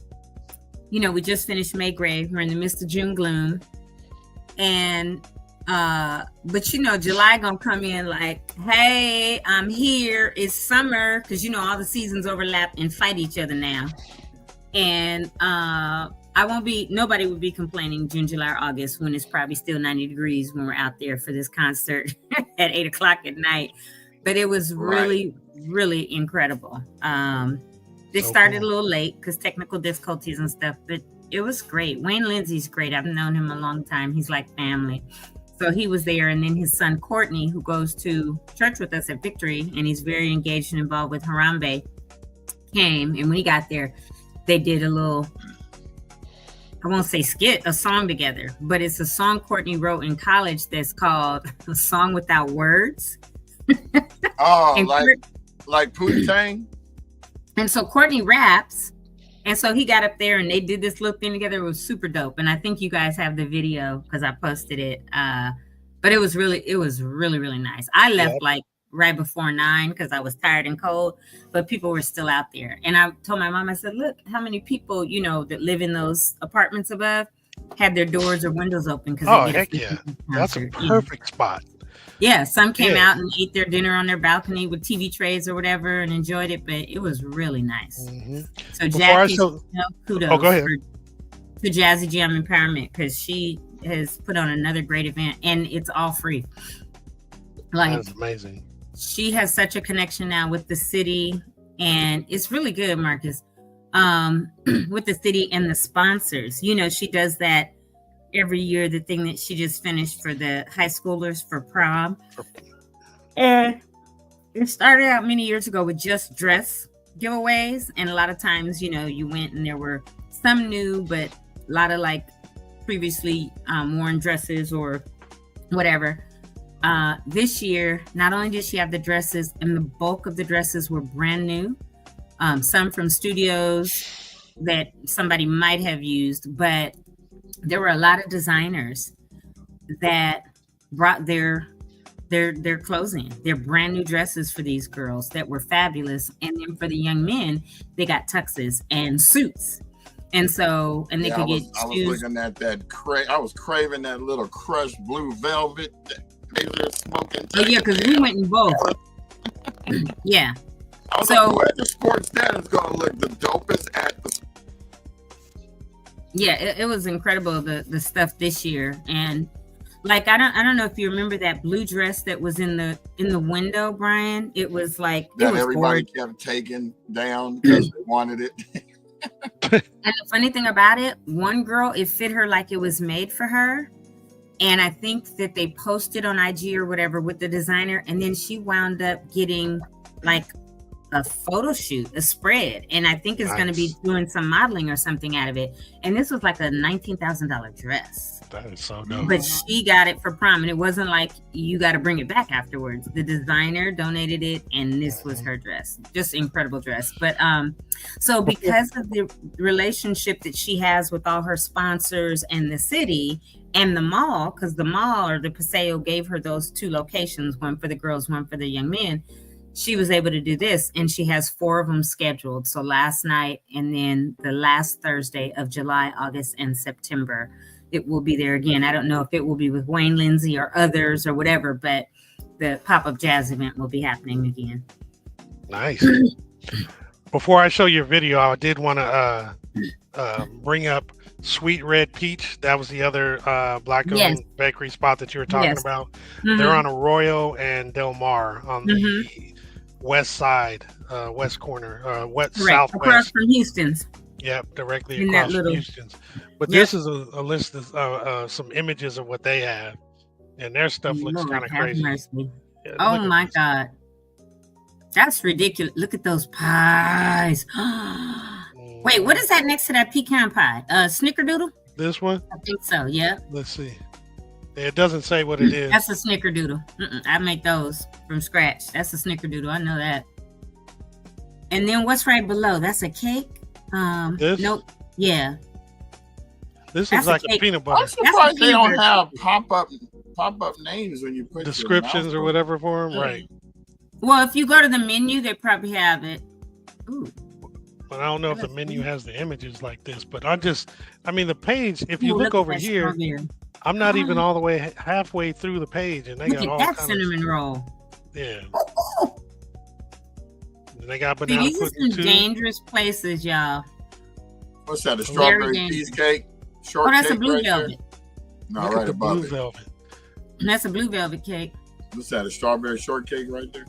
we just finished May Gray. We're in the midst of June gloom. And, but July gonna come in like, hey, I'm here. It's summer. Cause all the seasons overlap and fight each other now. And, nobody would be complaining June, July, or August when it's probably still 90 degrees when we're out there for this concert at 8:00 at night. But it was really, really incredible. They started a little late because technical difficulties and stuff, but it was great. Wayne Lindsay's great. I've known him a long time. He's like family. So he was there. And then his son, Courtney, who goes to church with us at Victory, and he's very engaged and involved with Harambe, came. And when he got there, they did a little I won't say skit, a song together, but it's a song Courtney wrote in college that's called A Song Without Words. Oh, And like Pootie Tang? And so Courtney raps. And so he got up there and they did this little thing together. It was super dope. And I think you guys have the video because I posted it. But it was really, really nice. I left like right before 9 because I was tired and cold, but people were still out there. And I told my mom, I said, look how many people, you know, that live in those apartments above had their doors or windows open. Oh, heck yeah. That's a perfect spot. Yeah, some came out and ate their dinner on their balcony with TV trays or whatever and enjoyed it, but it was really nice. Mm-hmm. So Jackie, kudos go ahead. to Jazzy Jam Empowerment because she has put on another great event and it's all free. Like, that's amazing. She has such a connection now with the city, and it's really good, Marcus, with the city and the sponsors. You know, she does that every year, the thing that she just finished for the high schoolers for prom. And it started out many years ago with just dress giveaways. And a lot of times, you know, you went and there were some new, but a lot of like previously worn dresses or whatever. This year, not only did she have the dresses, and the bulk of the dresses were brand new, some from studios that somebody might have used, but there were a lot of designers that brought their clothes in, their brand new dresses for these girls that were fabulous. And then for the young men, they got tuxes and suits. And so, and they could get shoes. I was looking at that. I was craving that little crushed blue velvet that they were smoking. Oh yeah, because we went in both. Yeah. I was like, where the sports that is going to look the dopest at the. Yeah, it was incredible, the stuff this year. And like I don't know if you remember that blue dress that was in the window, Brian. It was like that everybody kept taking down because they wanted it. And the funny thing about it, one girl, it fit her like it was made for her. And I think that they posted on IG or whatever with the designer, and then she wound up getting like a photo shoot, a spread, and I think it's going to be doing some modeling or something out of it. And this was like a $19,000 dress. That is so dope. But she got it for prom, and it wasn't like you got to bring it back afterwards. The designer donated it, and this was her dress. Just incredible dress. But so because of the relationship that she has with all her sponsors and the city and the mall, because the mall or the Paseo gave her those 2 locations, one for the girls, one for the young men, she was able to do this, and she has 4 of them scheduled. So last night and then the last Thursday of July, August, and September, it will be there again. I don't know if it will be with Wayne Lindsay or others or whatever, but the pop-up jazz event will be happening again. Nice. Before I show your video, I did want to bring up Sweet Red Peach. That was the other black-owned bakery spot that you were talking about. Mm-hmm. They're on Arroyo and Del Mar on the west side, west corner, southwest. Across from Houston's. Yep, directly across from Houston's. But this is a list of some images of what they have, and their stuff looks kind of crazy. Yeah, oh my God. That's ridiculous. Look at those pies. Wait, what is that next to that pecan pie? Snickerdoodle? This one? I think so, yeah. Let's see. It doesn't say what it is. That's a Snickerdoodle. I make those from scratch. That's a Snickerdoodle. I know that. And then what's right below? That's a cake? This? Nope. Yeah. This is like a peanut butter. I'm surprised they don't have pop-up names when you put descriptions or whatever for them, right? Well, if you go to the menu, they probably have it. Ooh. But I don't know if the menu has the images like this. But the page, if you look over here, I'm not even all the way halfway through the page, and they got all that cinnamon roll. Yeah. And they got banana pudding. These are some dangerous places, y'all. What's that? A strawberry cheesecake? That's a blue velvet. No, right above it. Velvet. That's a blue velvet cake. What's that? A strawberry shortcake right there?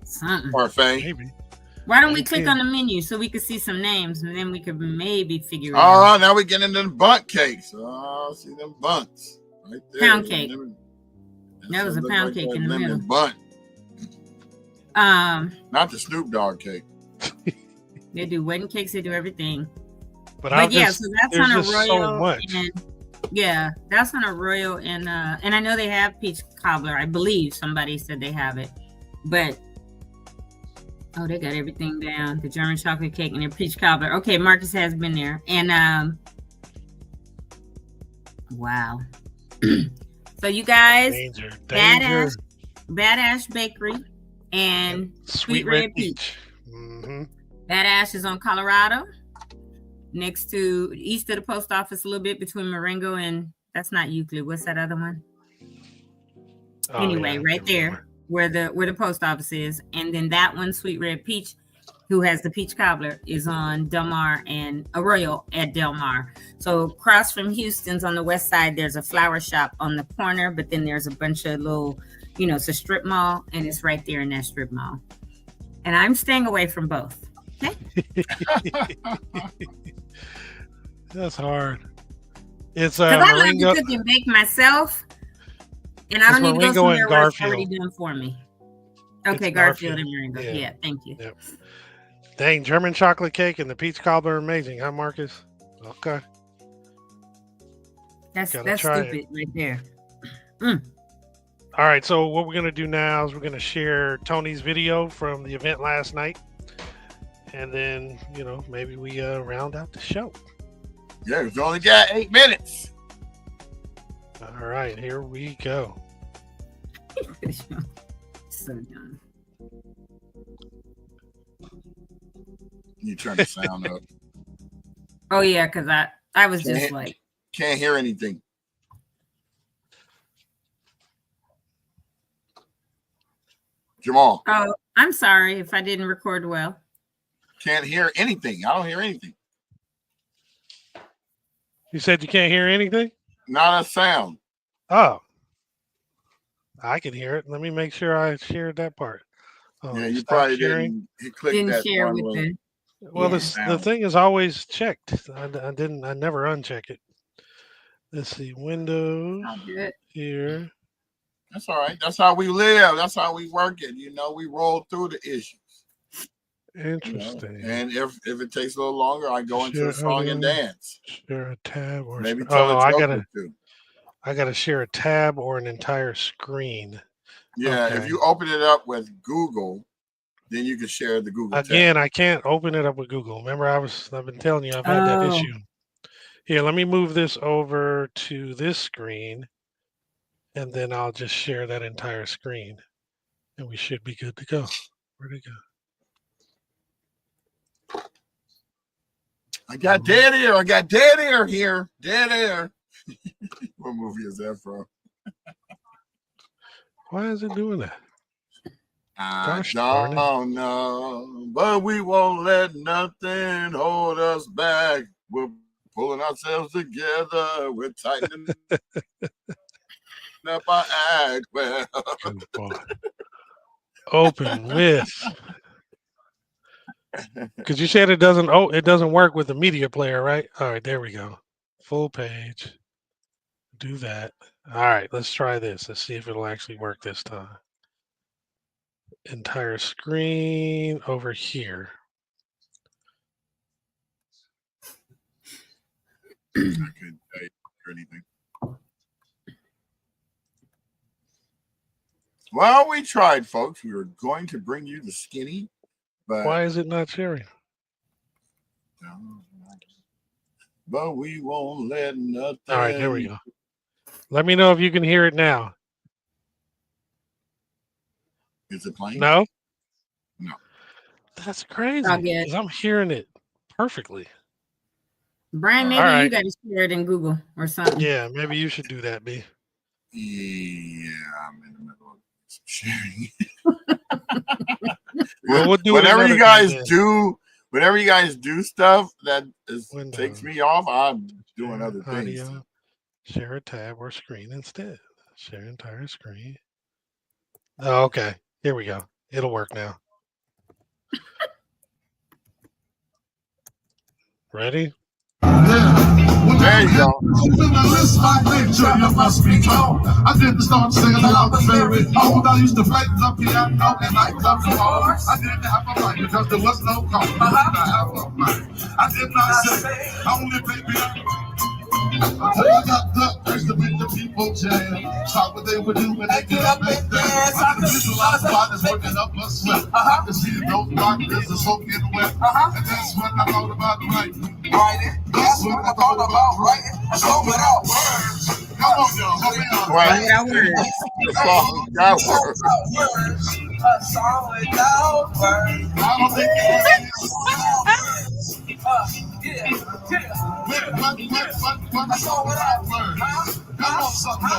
Something. Parfait. Maybe. Why don't we click on the menu so we could see some names, and then we could maybe figure it out. Oh, now we get into the bunt cakes. Oh, see them bunts right there. Pound cake. That was a pound cake in the middle. Bunt. Not the Snoop Dogg cake. They do wedding cakes. They do everything. But yeah, so that's on a just Royal. so much. And, yeah, that's on a Royal, and I know they have peach cobbler. I believe somebody said they have it, but oh, they got everything down. The German chocolate cake and the peach cobbler. Okay, Marcus has been there, and wow. So you guys, Danger. Badass Bakery and Sweet Red Peach. Mm-hmm. Badass is on Colorado, next to east of the post office a little bit between Marengo and that's not Euclid. What's that other one? Oh, anyway, right there where the post office is, and then that one, Sweet Red Peach, who has the peach cobbler, is on Del Mar and Arroyo at Del Mar. So across from Houston's on the west side, there's a flower shop on the corner, but then there's a bunch of little, it's a strip mall, and it's right there in that strip mall. And I'm staying away from both. Okay. That's hard. It's I like to cook and bake myself, and I don't need to go somewhere where it's already done for me. Okay, Garfield and Marengo. Yeah, thank you. Yep. Dang, German chocolate cake and the peach cobbler are amazing, huh, Marcus? Okay. That's stupid right there. Mm. All right, so what we're going to do now is we're going to share Tony's video from the event last night. And then, maybe we round out the show. Yeah, we've only got 8 minutes. All right, here we go. So dumb. You turn the sound up. Oh yeah, because I was just can't hear anything. Jamal. Oh, I'm sorry if I didn't record well. Can't hear anything. I don't hear anything. You said you can't hear anything? Not a sound. Oh. I can hear it. Let me make sure I shared that part. Oh, yeah, you probably didn't. You clicked that share with them. Well, the thing is always checked. I never uncheck it. Let's see, Windows here. That's all right. That's how we live. That's how we work it. We roll through the issues. Interesting. And if it takes a little longer, I go into a song and dance. Share a tab or maybe I gotta share a tab or an entire screen. Yeah, okay. If you open it up with Google, then you can share the Google Again, tab. I can't open it up with Google. Remember, I've been telling you I've had that issue. Here, let me move this over to this screen, and then I'll just share that entire screen, and we should be good to go. Where'd it go? I got dead air. I got dead air here. Dead air. What movie is that from? Why is it doing that? I don't know, but we won't let nothing hold us back. We're pulling ourselves together. We're tightening up our act. Well, open with. Because you said it doesn't work with the media player, right? All right, there we go. Full page. Do that. All right, let's try this. Let's see if it'll actually work this time. Entire screen over here. I couldn't hear anything. Well, we tried, folks. We were going to bring you the skinny. But why is it not sharing? But we won't let nothing. All right, there we go. Let me know if you can hear it now. Is it playing? No. No. That's crazy. Because I'm hearing it perfectly. Brian, maybe you got to share it in Google or something. Yeah, maybe you should do that, B. Yeah, I'm in the middle of sharing. Well, we'll do whenever you guys do stuff that takes me off, I'm doing other things. Share a tab or screen instead. Share entire screen. Oh, okay. Here we go. It'll work now. Ready? There you go. I didn't start singing out very old. I used to play the piano and I loved the ball. I didn't have a mic because there was no call. I I did not say, only baby. I got the urge to make the people jam. Stop what they would do when they get up and dance. I can visualize bodies working up a sweat. I can see those doctors are soaking wet. And that's when I thought about writing. That's when I thought about writing. A song without words. Come on, y'all. Help me out. Right. Without words. The song got words. A song without words. I don't think it is. A song without words. Come on, something.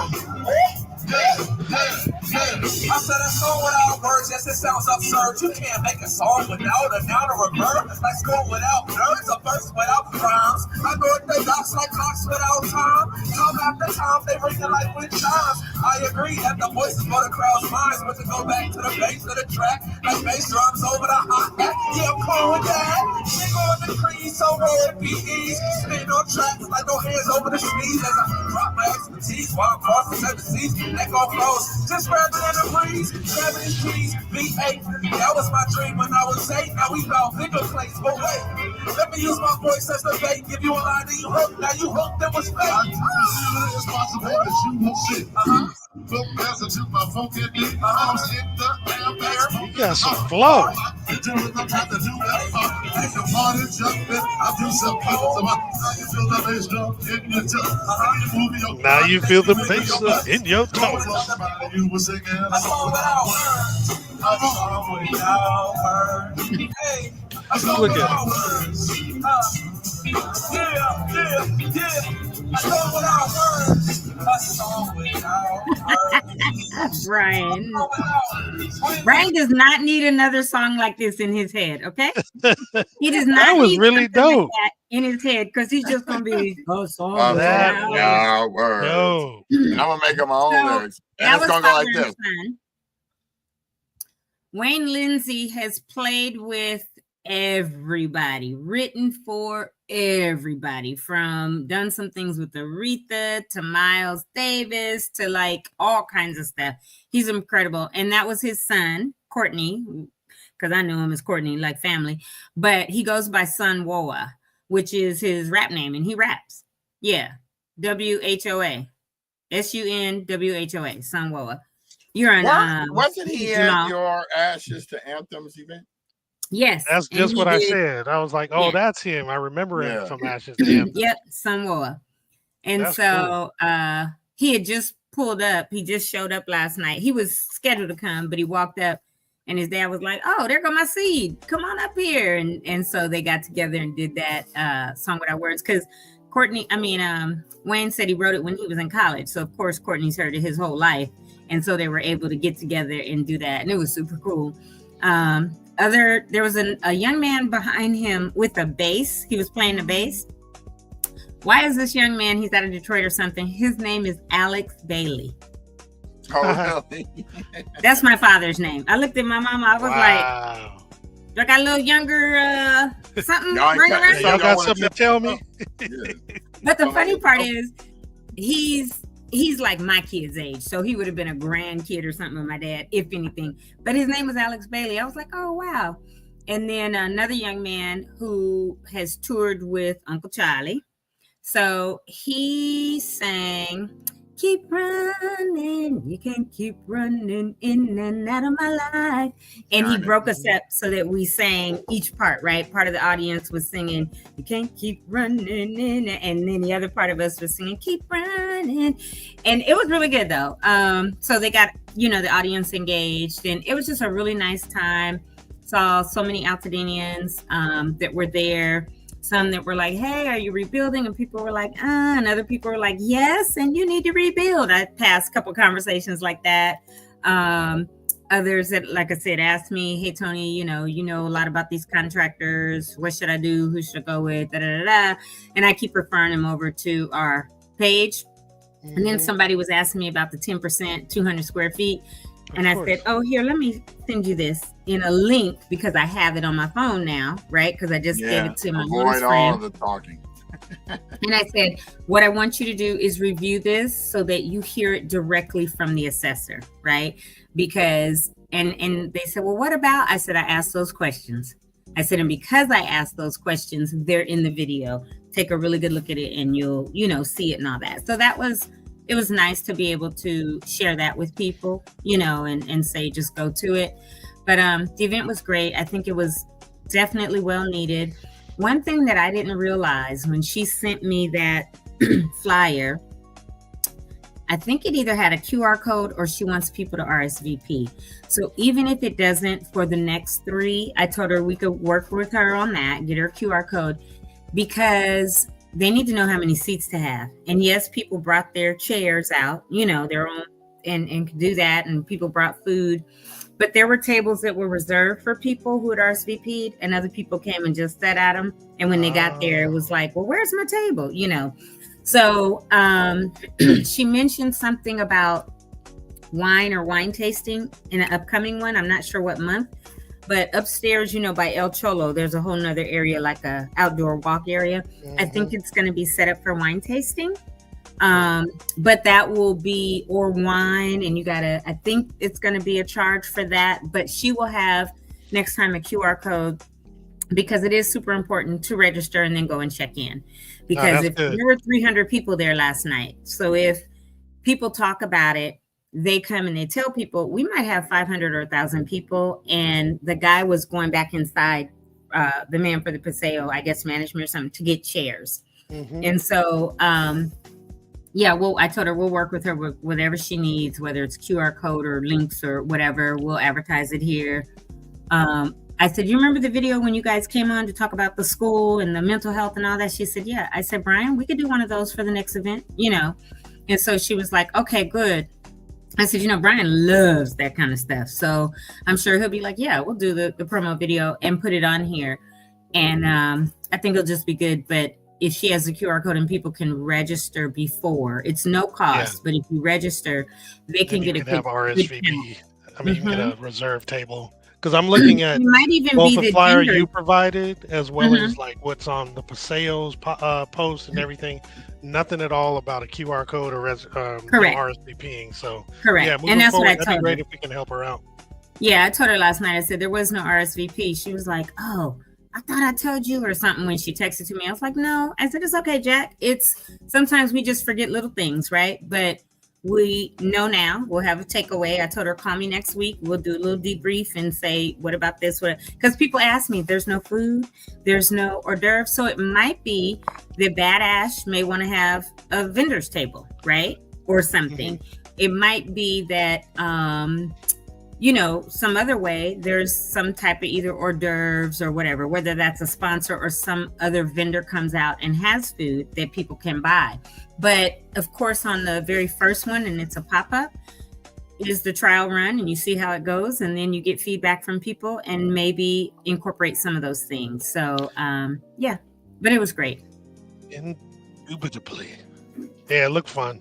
I said a song without words, yes, it sounds absurd. You can't make a song without a noun or a verb. Like school without nerds, a verse without rhymes. I know it they dots like clocks without time. Time after time, they ring the light with chimes. I agree that the voices for the crowd's minds, but to go back to the base of the track, like bass drums over the hi-hat. Yeah, I'm cool with that. Sing on the crease, so roll PEs. Spin on tracks like no hands over the sneeze as I drop my expertise while I'm crossing 7 seas. Echo flows, just rather than a breeze. 7 keys, V8. That was my dream when I was 8. Now we found bigger plays. But wait, let me use my voice as the bait. Give you a line and you hook. Now you hooked, that was fake. I consider it possible that you won't shit. Look faster to my funky beat. I'm sick the air. You got some flow. Doing the time to do that. Make the party jumping. I do some clothes. Now you feel the bass drum in your toe. Now you feel the bass in your toes. You were singing A song without words. A song without words. Hey, a song Look at without words. Yeah. A song without words. A song without words. Brian. Brian does not need another song like this in his head, okay? He does not That was need really something like dope. that in his head because he's just gonna be a song. That- without Yeah, words. No. And I'm gonna make up my own So, lyrics. And That it's was gonna go like Father and this. Son. Wayne Lindsay has played with everybody, written for everybody, from done some things with Aretha to Miles Davis to like all kinds of stuff. He's incredible. And that was his son, Courtney, because I knew him as Courtney, like family. But he goes by Sun Woa, which is his rap name, and he raps. Yeah. WHOA. SUNWHOA, Sun Woa. You're on Wasn't he Jamal. at your Ashes to Anthems event? Yes. That's and just he what I did- said. I was like, oh, Yeah. that's him. I remember Yeah. him from Ashes to Anthem. Yep, Samoa. And That's so he had just pulled up. He just showed up last night. He was scheduled to come, but he walked up and his dad was like, oh, there go my seed. Come on up here. And so they got together and did that Song Without Words. Because Wayne said he wrote it when he was in college. So of course Courtney's heard it his whole life. And so they were able to get together and do that. And it was super cool. There was a young man behind him with a bass. He was playing the bass. Why is this young man? He's out of Detroit or something. His name is Alex Bailey. Oh, really? That's my father's name. I looked at my mama. I was Wow. like a little younger something Y'all ain't running got- around. Hey, y'all got something to tell me? Yeah. But the funny part is he's like my kid's age. So he would have been a grandkid or something with my dad, if anything. But his name was Alex Bailey. I was like, oh, wow. And then another young man who has toured with Uncle Charlie. So he sang, keep running, you can keep running in and out of my life. And he broke us up so that we sang each part, right? Part of the audience was singing, you can't keep running in, and then the other part of us was singing, keep running. And it was really good though. So they got, the audience engaged, and it was just a really nice time. Saw so many Altadenians that were there. Some that were like, hey, are you rebuilding? And people were like, and other people were like, yes, and you need to rebuild. I passed a couple conversations like that. Others that, like I said, asked me, hey, Tony, you know a lot about these contractors. What should I do? Who should I go with? Da, da, da, da. And I keep referring them over to our page. Mm-hmm. And then somebody was asking me about the 10%, 200 square feet. And I said, oh, here, let me send you this in a link because I have it on my phone now, right? Because I just gave it to my mom's friend. Avoid all the talking. And I said, what I want you to do is review this so that you hear it directly from the assessor, right? Because, and they said, well, what about? I said, I asked those questions. I said, and because I asked those questions, they're in the video. Take a really good look at it and you'll, see it and all that. So it was nice to be able to share that with people, and say, just go to it. But the event was great. I think it was definitely well needed. One thing that I didn't realize when she sent me that flyer, I think it either had a QR code or she wants people to RSVP. So even if it doesn't for the next 3, I told her we could work with her on that, get her QR code, because they need to know how many seats to have. And yes, people brought their chairs out, their own, and could do that. And people brought food. But there were tables that were reserved for people who had RSVP'd, and other people came and just sat at them. And when they got there, it was like, well, where's my table? So she mentioned something about wine or wine tasting in an upcoming one. I'm not sure what month, but upstairs, by El Cholo, there's a whole nother area, like a outdoor walk area. Mm-hmm. I think it's going to be set up for wine tasting. But that will be, or wine, and I think it's going to be a charge for that, but she will have next time a QR code, because it is super important to register and then go and check in, because there were 300 people there last night. So if people talk about it, they come and they tell people, we might have 500 or 1,000 people. And the guy was going back inside, the man for the Paseo, I guess management or something, to get chairs. Mm-hmm. And so, I told her we'll work with her with whatever she needs, whether it's QR code or links or whatever. We'll advertise it here. I said, you remember the video when you guys came on to talk about the school and the mental health and all that? She said, yeah. I said, Brian, we could do one of those for the next event, And so she was like, okay, good. I said, Brian loves that kind of stuff. So I'm sure he'll be like, yeah, we'll do the promo video and put it on here. And I think it'll just be good. But if she has a QR code and people can register before, it's no cost. Yeah. But if you register, they can get a have RSVP. I mean, you can get a reserved table. Because I'm looking at both the flyer you provided as well as like what's on the Paseo's post and everything. Nothing at all about a QR code or RSVPing. So correct, yeah, and that's forward, what I told that'd be great her. if we can help her out. Yeah, I told her last night. I said there was no RSVP. She was like, "Oh, I thought I told you," or something when she texted to me. I was like, "No." I said, "It's okay, Jack. It's sometimes we just forget little things, right?" But we know now. We'll have a takeaway. I told her, call me next week. We'll do a little debrief and say, what about this? Because people ask me, there's no food, there's no hors d'oeuvres. So it might be that Bad Ash may want to have a vendor's table, right? Or something. Mm-hmm. It might be that, some other way, there's some type of either hors d'oeuvres or whatever, whether that's a sponsor or some other vendor comes out and has food that people can buy. But of course, on the very first one, and it's a pop-up, is the trial run, and you see how it goes, and then you get feedback from people and maybe incorporate some of those things. So, but it was great. Indubitably. Yeah, it looked fun.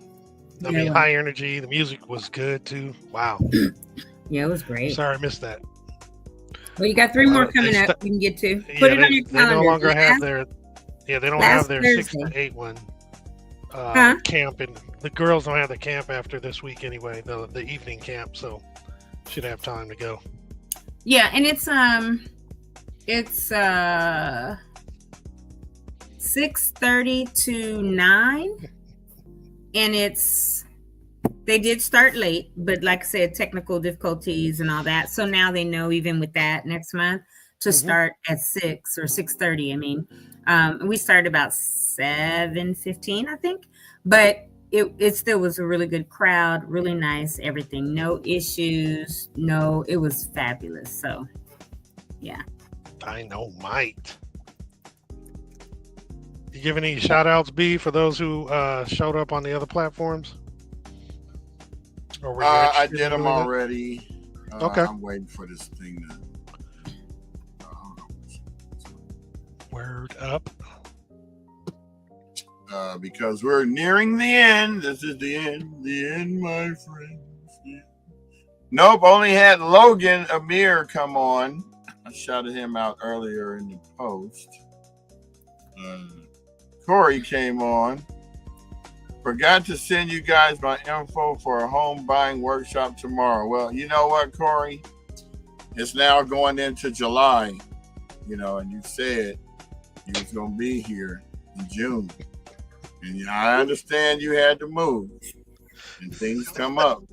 I mean, high energy. The music was good too. Wow. Yeah, it was great. Sorry, I missed that. Well, you got 3 more coming up. We can get to. Put it on your calendar. They no longer have their. Yeah, they don't have their Thursday. 6 to 8 one. Camp, and the girls don't have the camp after this week anyway, the evening camp, so should have time to go. Yeah, and it's 6:30 to 9, and they did start late, but like I said, technical difficulties and all that, so now they know even with that next month to start at 6 or 6:30. I mean, we started about 7:15, I think, but it still was a really good crowd, really nice, everything, no issues, it was fabulous. So yeah. Dynamite. You give any shout outs, B, for those who showed up on the other platforms? Or I did them already. Okay. I'm waiting for this thing to word up. Because we're nearing the end. This is the end, my friends. Nope, only had Logan Amir come on. I shouted him out earlier in the post. Corey came on. Forgot to send you guys my info for a home buying workshop tomorrow. Well, you know what, Corey? It's now going into July. and you said you was gonna be here in June, and I understand you had to move and things come up,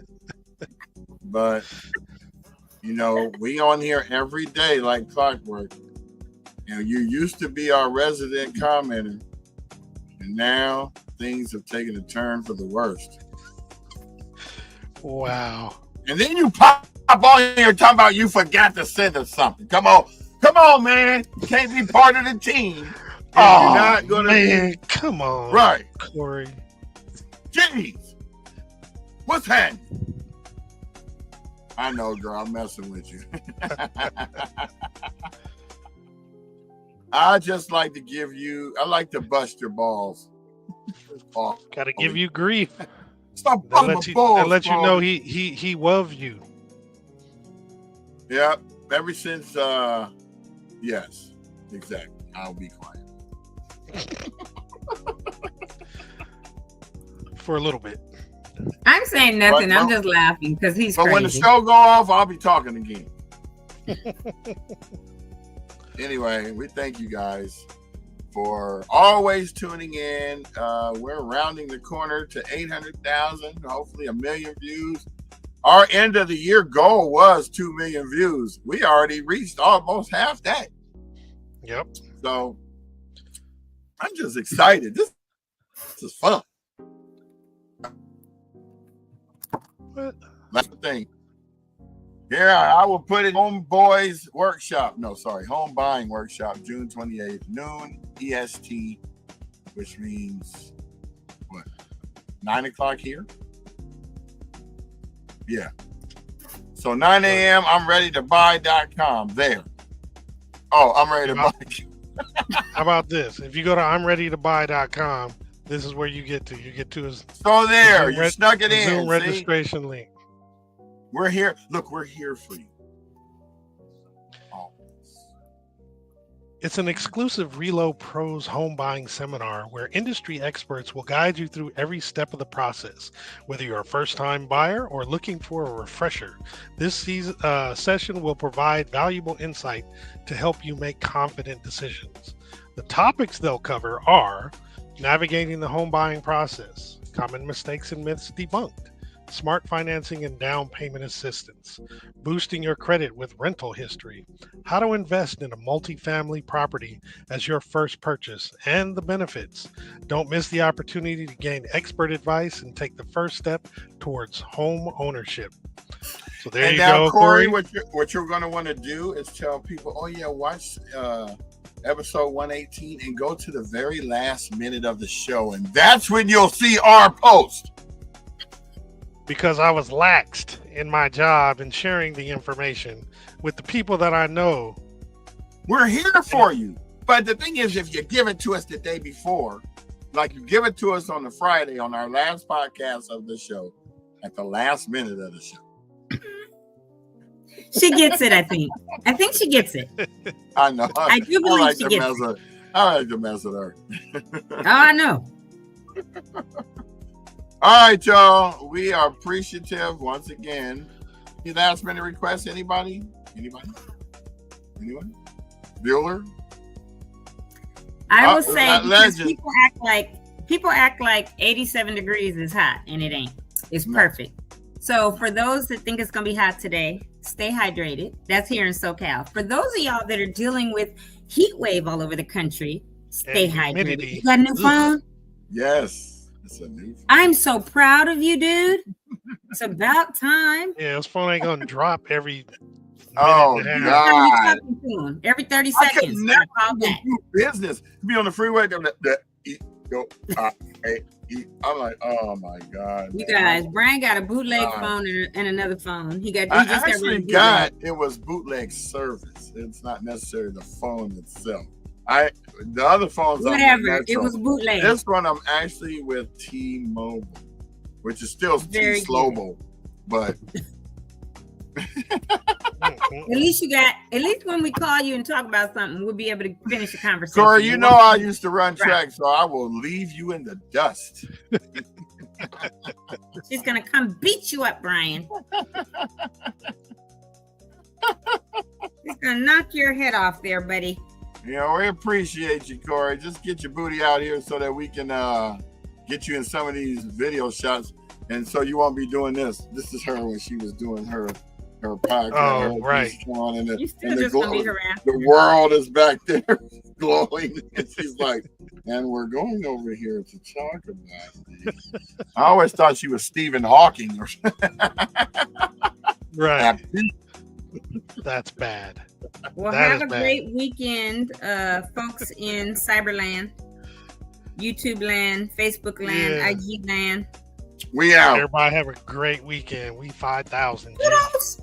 but we on here every day like clockwork. You used to be our resident commenter, and now things have taken a turn for the worst. Wow. And then you pop on here talking about you forgot to send us something. Come on, man. You can't be part of the team. Oh, you're not gonna man. Come on. Right. Corey. Jeez. What's happening? I know, girl. I'm messing with you. I just like to I like to bust your balls. Gotta give you grief. Stop busting my balls. And let you know he loves you. Yep. Ever since yes, exactly. I'll be quiet. For a little bit. I'm saying nothing. I'm just laughing because he's crazy. But when the show go off, I'll be talking again. Anyway, we thank you guys for always tuning in. We're rounding the corner to 800,000, hopefully 1 million views. Our end of the year goal was 2 million views. We already reached almost half that. Yep. So I'm just excited. This is fun. What? That's the thing. Here, I will put it Home Boys Workshop. No, sorry. Home Buying Workshop, June 28th, noon EST, which means, what, 9 o'clock here? Yeah. So 9 a.m., I'm ready to buy.com there. Oh, I'm ready to buy. How about this? If you go to I'mReadyToBuy.com, this is where you get to. You get to his. So there, you snuck it in. Zoom registration link. We're here. Look, we're here for you. It's an exclusive Reload Pros home buying seminar where industry experts will guide you through every step of the process. Whether you're a first-time buyer or looking for a refresher, this session will provide valuable insight to help you make confident decisions. The topics they'll cover are navigating the home buying process, common mistakes and myths debunked, smart financing and down payment assistance, boosting your credit with rental history, how to invest in a multifamily property as your first purchase, and the benefits. Don't miss the opportunity to gain expert advice and take the first step towards home ownership. So there you go, Corey. What you're going to want to do is tell people, oh yeah, watch episode 118 and go to the very last minute of the show, and that's when you'll see our post. Because I was laxed in my job and sharing the information with the people that I know. We're here for you. But the thing is, if you give it to us the day before, like you give it to us on the Friday on our last podcast of the show, at the last minute of the show. She gets it, I think. I think she gets it. I know. I do believe she gets it. I like to mess with her. Oh, I know. All right, y'all. We are appreciative once again. Any last minute requests? Anybody? Anyone? Bueller? I will say because people act like 87 degrees is hot, and it ain't. It's perfect. So for those that think it's gonna be hot today, stay hydrated. That's here in SoCal. For those of y'all that are dealing with heat wave all over the country, stay hydrated. You got a new phone? Yes. It's a new phone. I'm so proud of you, dude. It's about time. Yeah, this phone ain't gonna drop every God. Every 30 seconds. Never do business. Be on the freeway. I'm like, oh my God. You guys, Brian got a bootleg phone and another phone. It was bootleg service. It's not necessarily the phone itself. The other phones, whatever. It was bootleg. This one, I'm actually with T-Mobile, which is still T-Slowmo, but at least when we call you and talk about something, we'll be able to finish the conversation. Corey, you know I used to run track, so I will leave you in the dust. She's gonna come beat you up, Brian. She's gonna knock your head off there, buddy. You know, we appreciate you, Corey. Just get your booty out here so that we can get you in some of these video shots, and so you won't be doing this. This is her when she was doing her podcast. Oh, right. You still just gonna be around. The world is back there glowing, and she's like, and we're going over here to talk about these. I always thought she was Stephen Hawking or something. Right. That's bad. Well, That have is a bad. great weekend, folks in Cyberland, YouTube land, Facebook land, Yeah. IG land. We out. Everybody have a great weekend. We 5,000. Kudos.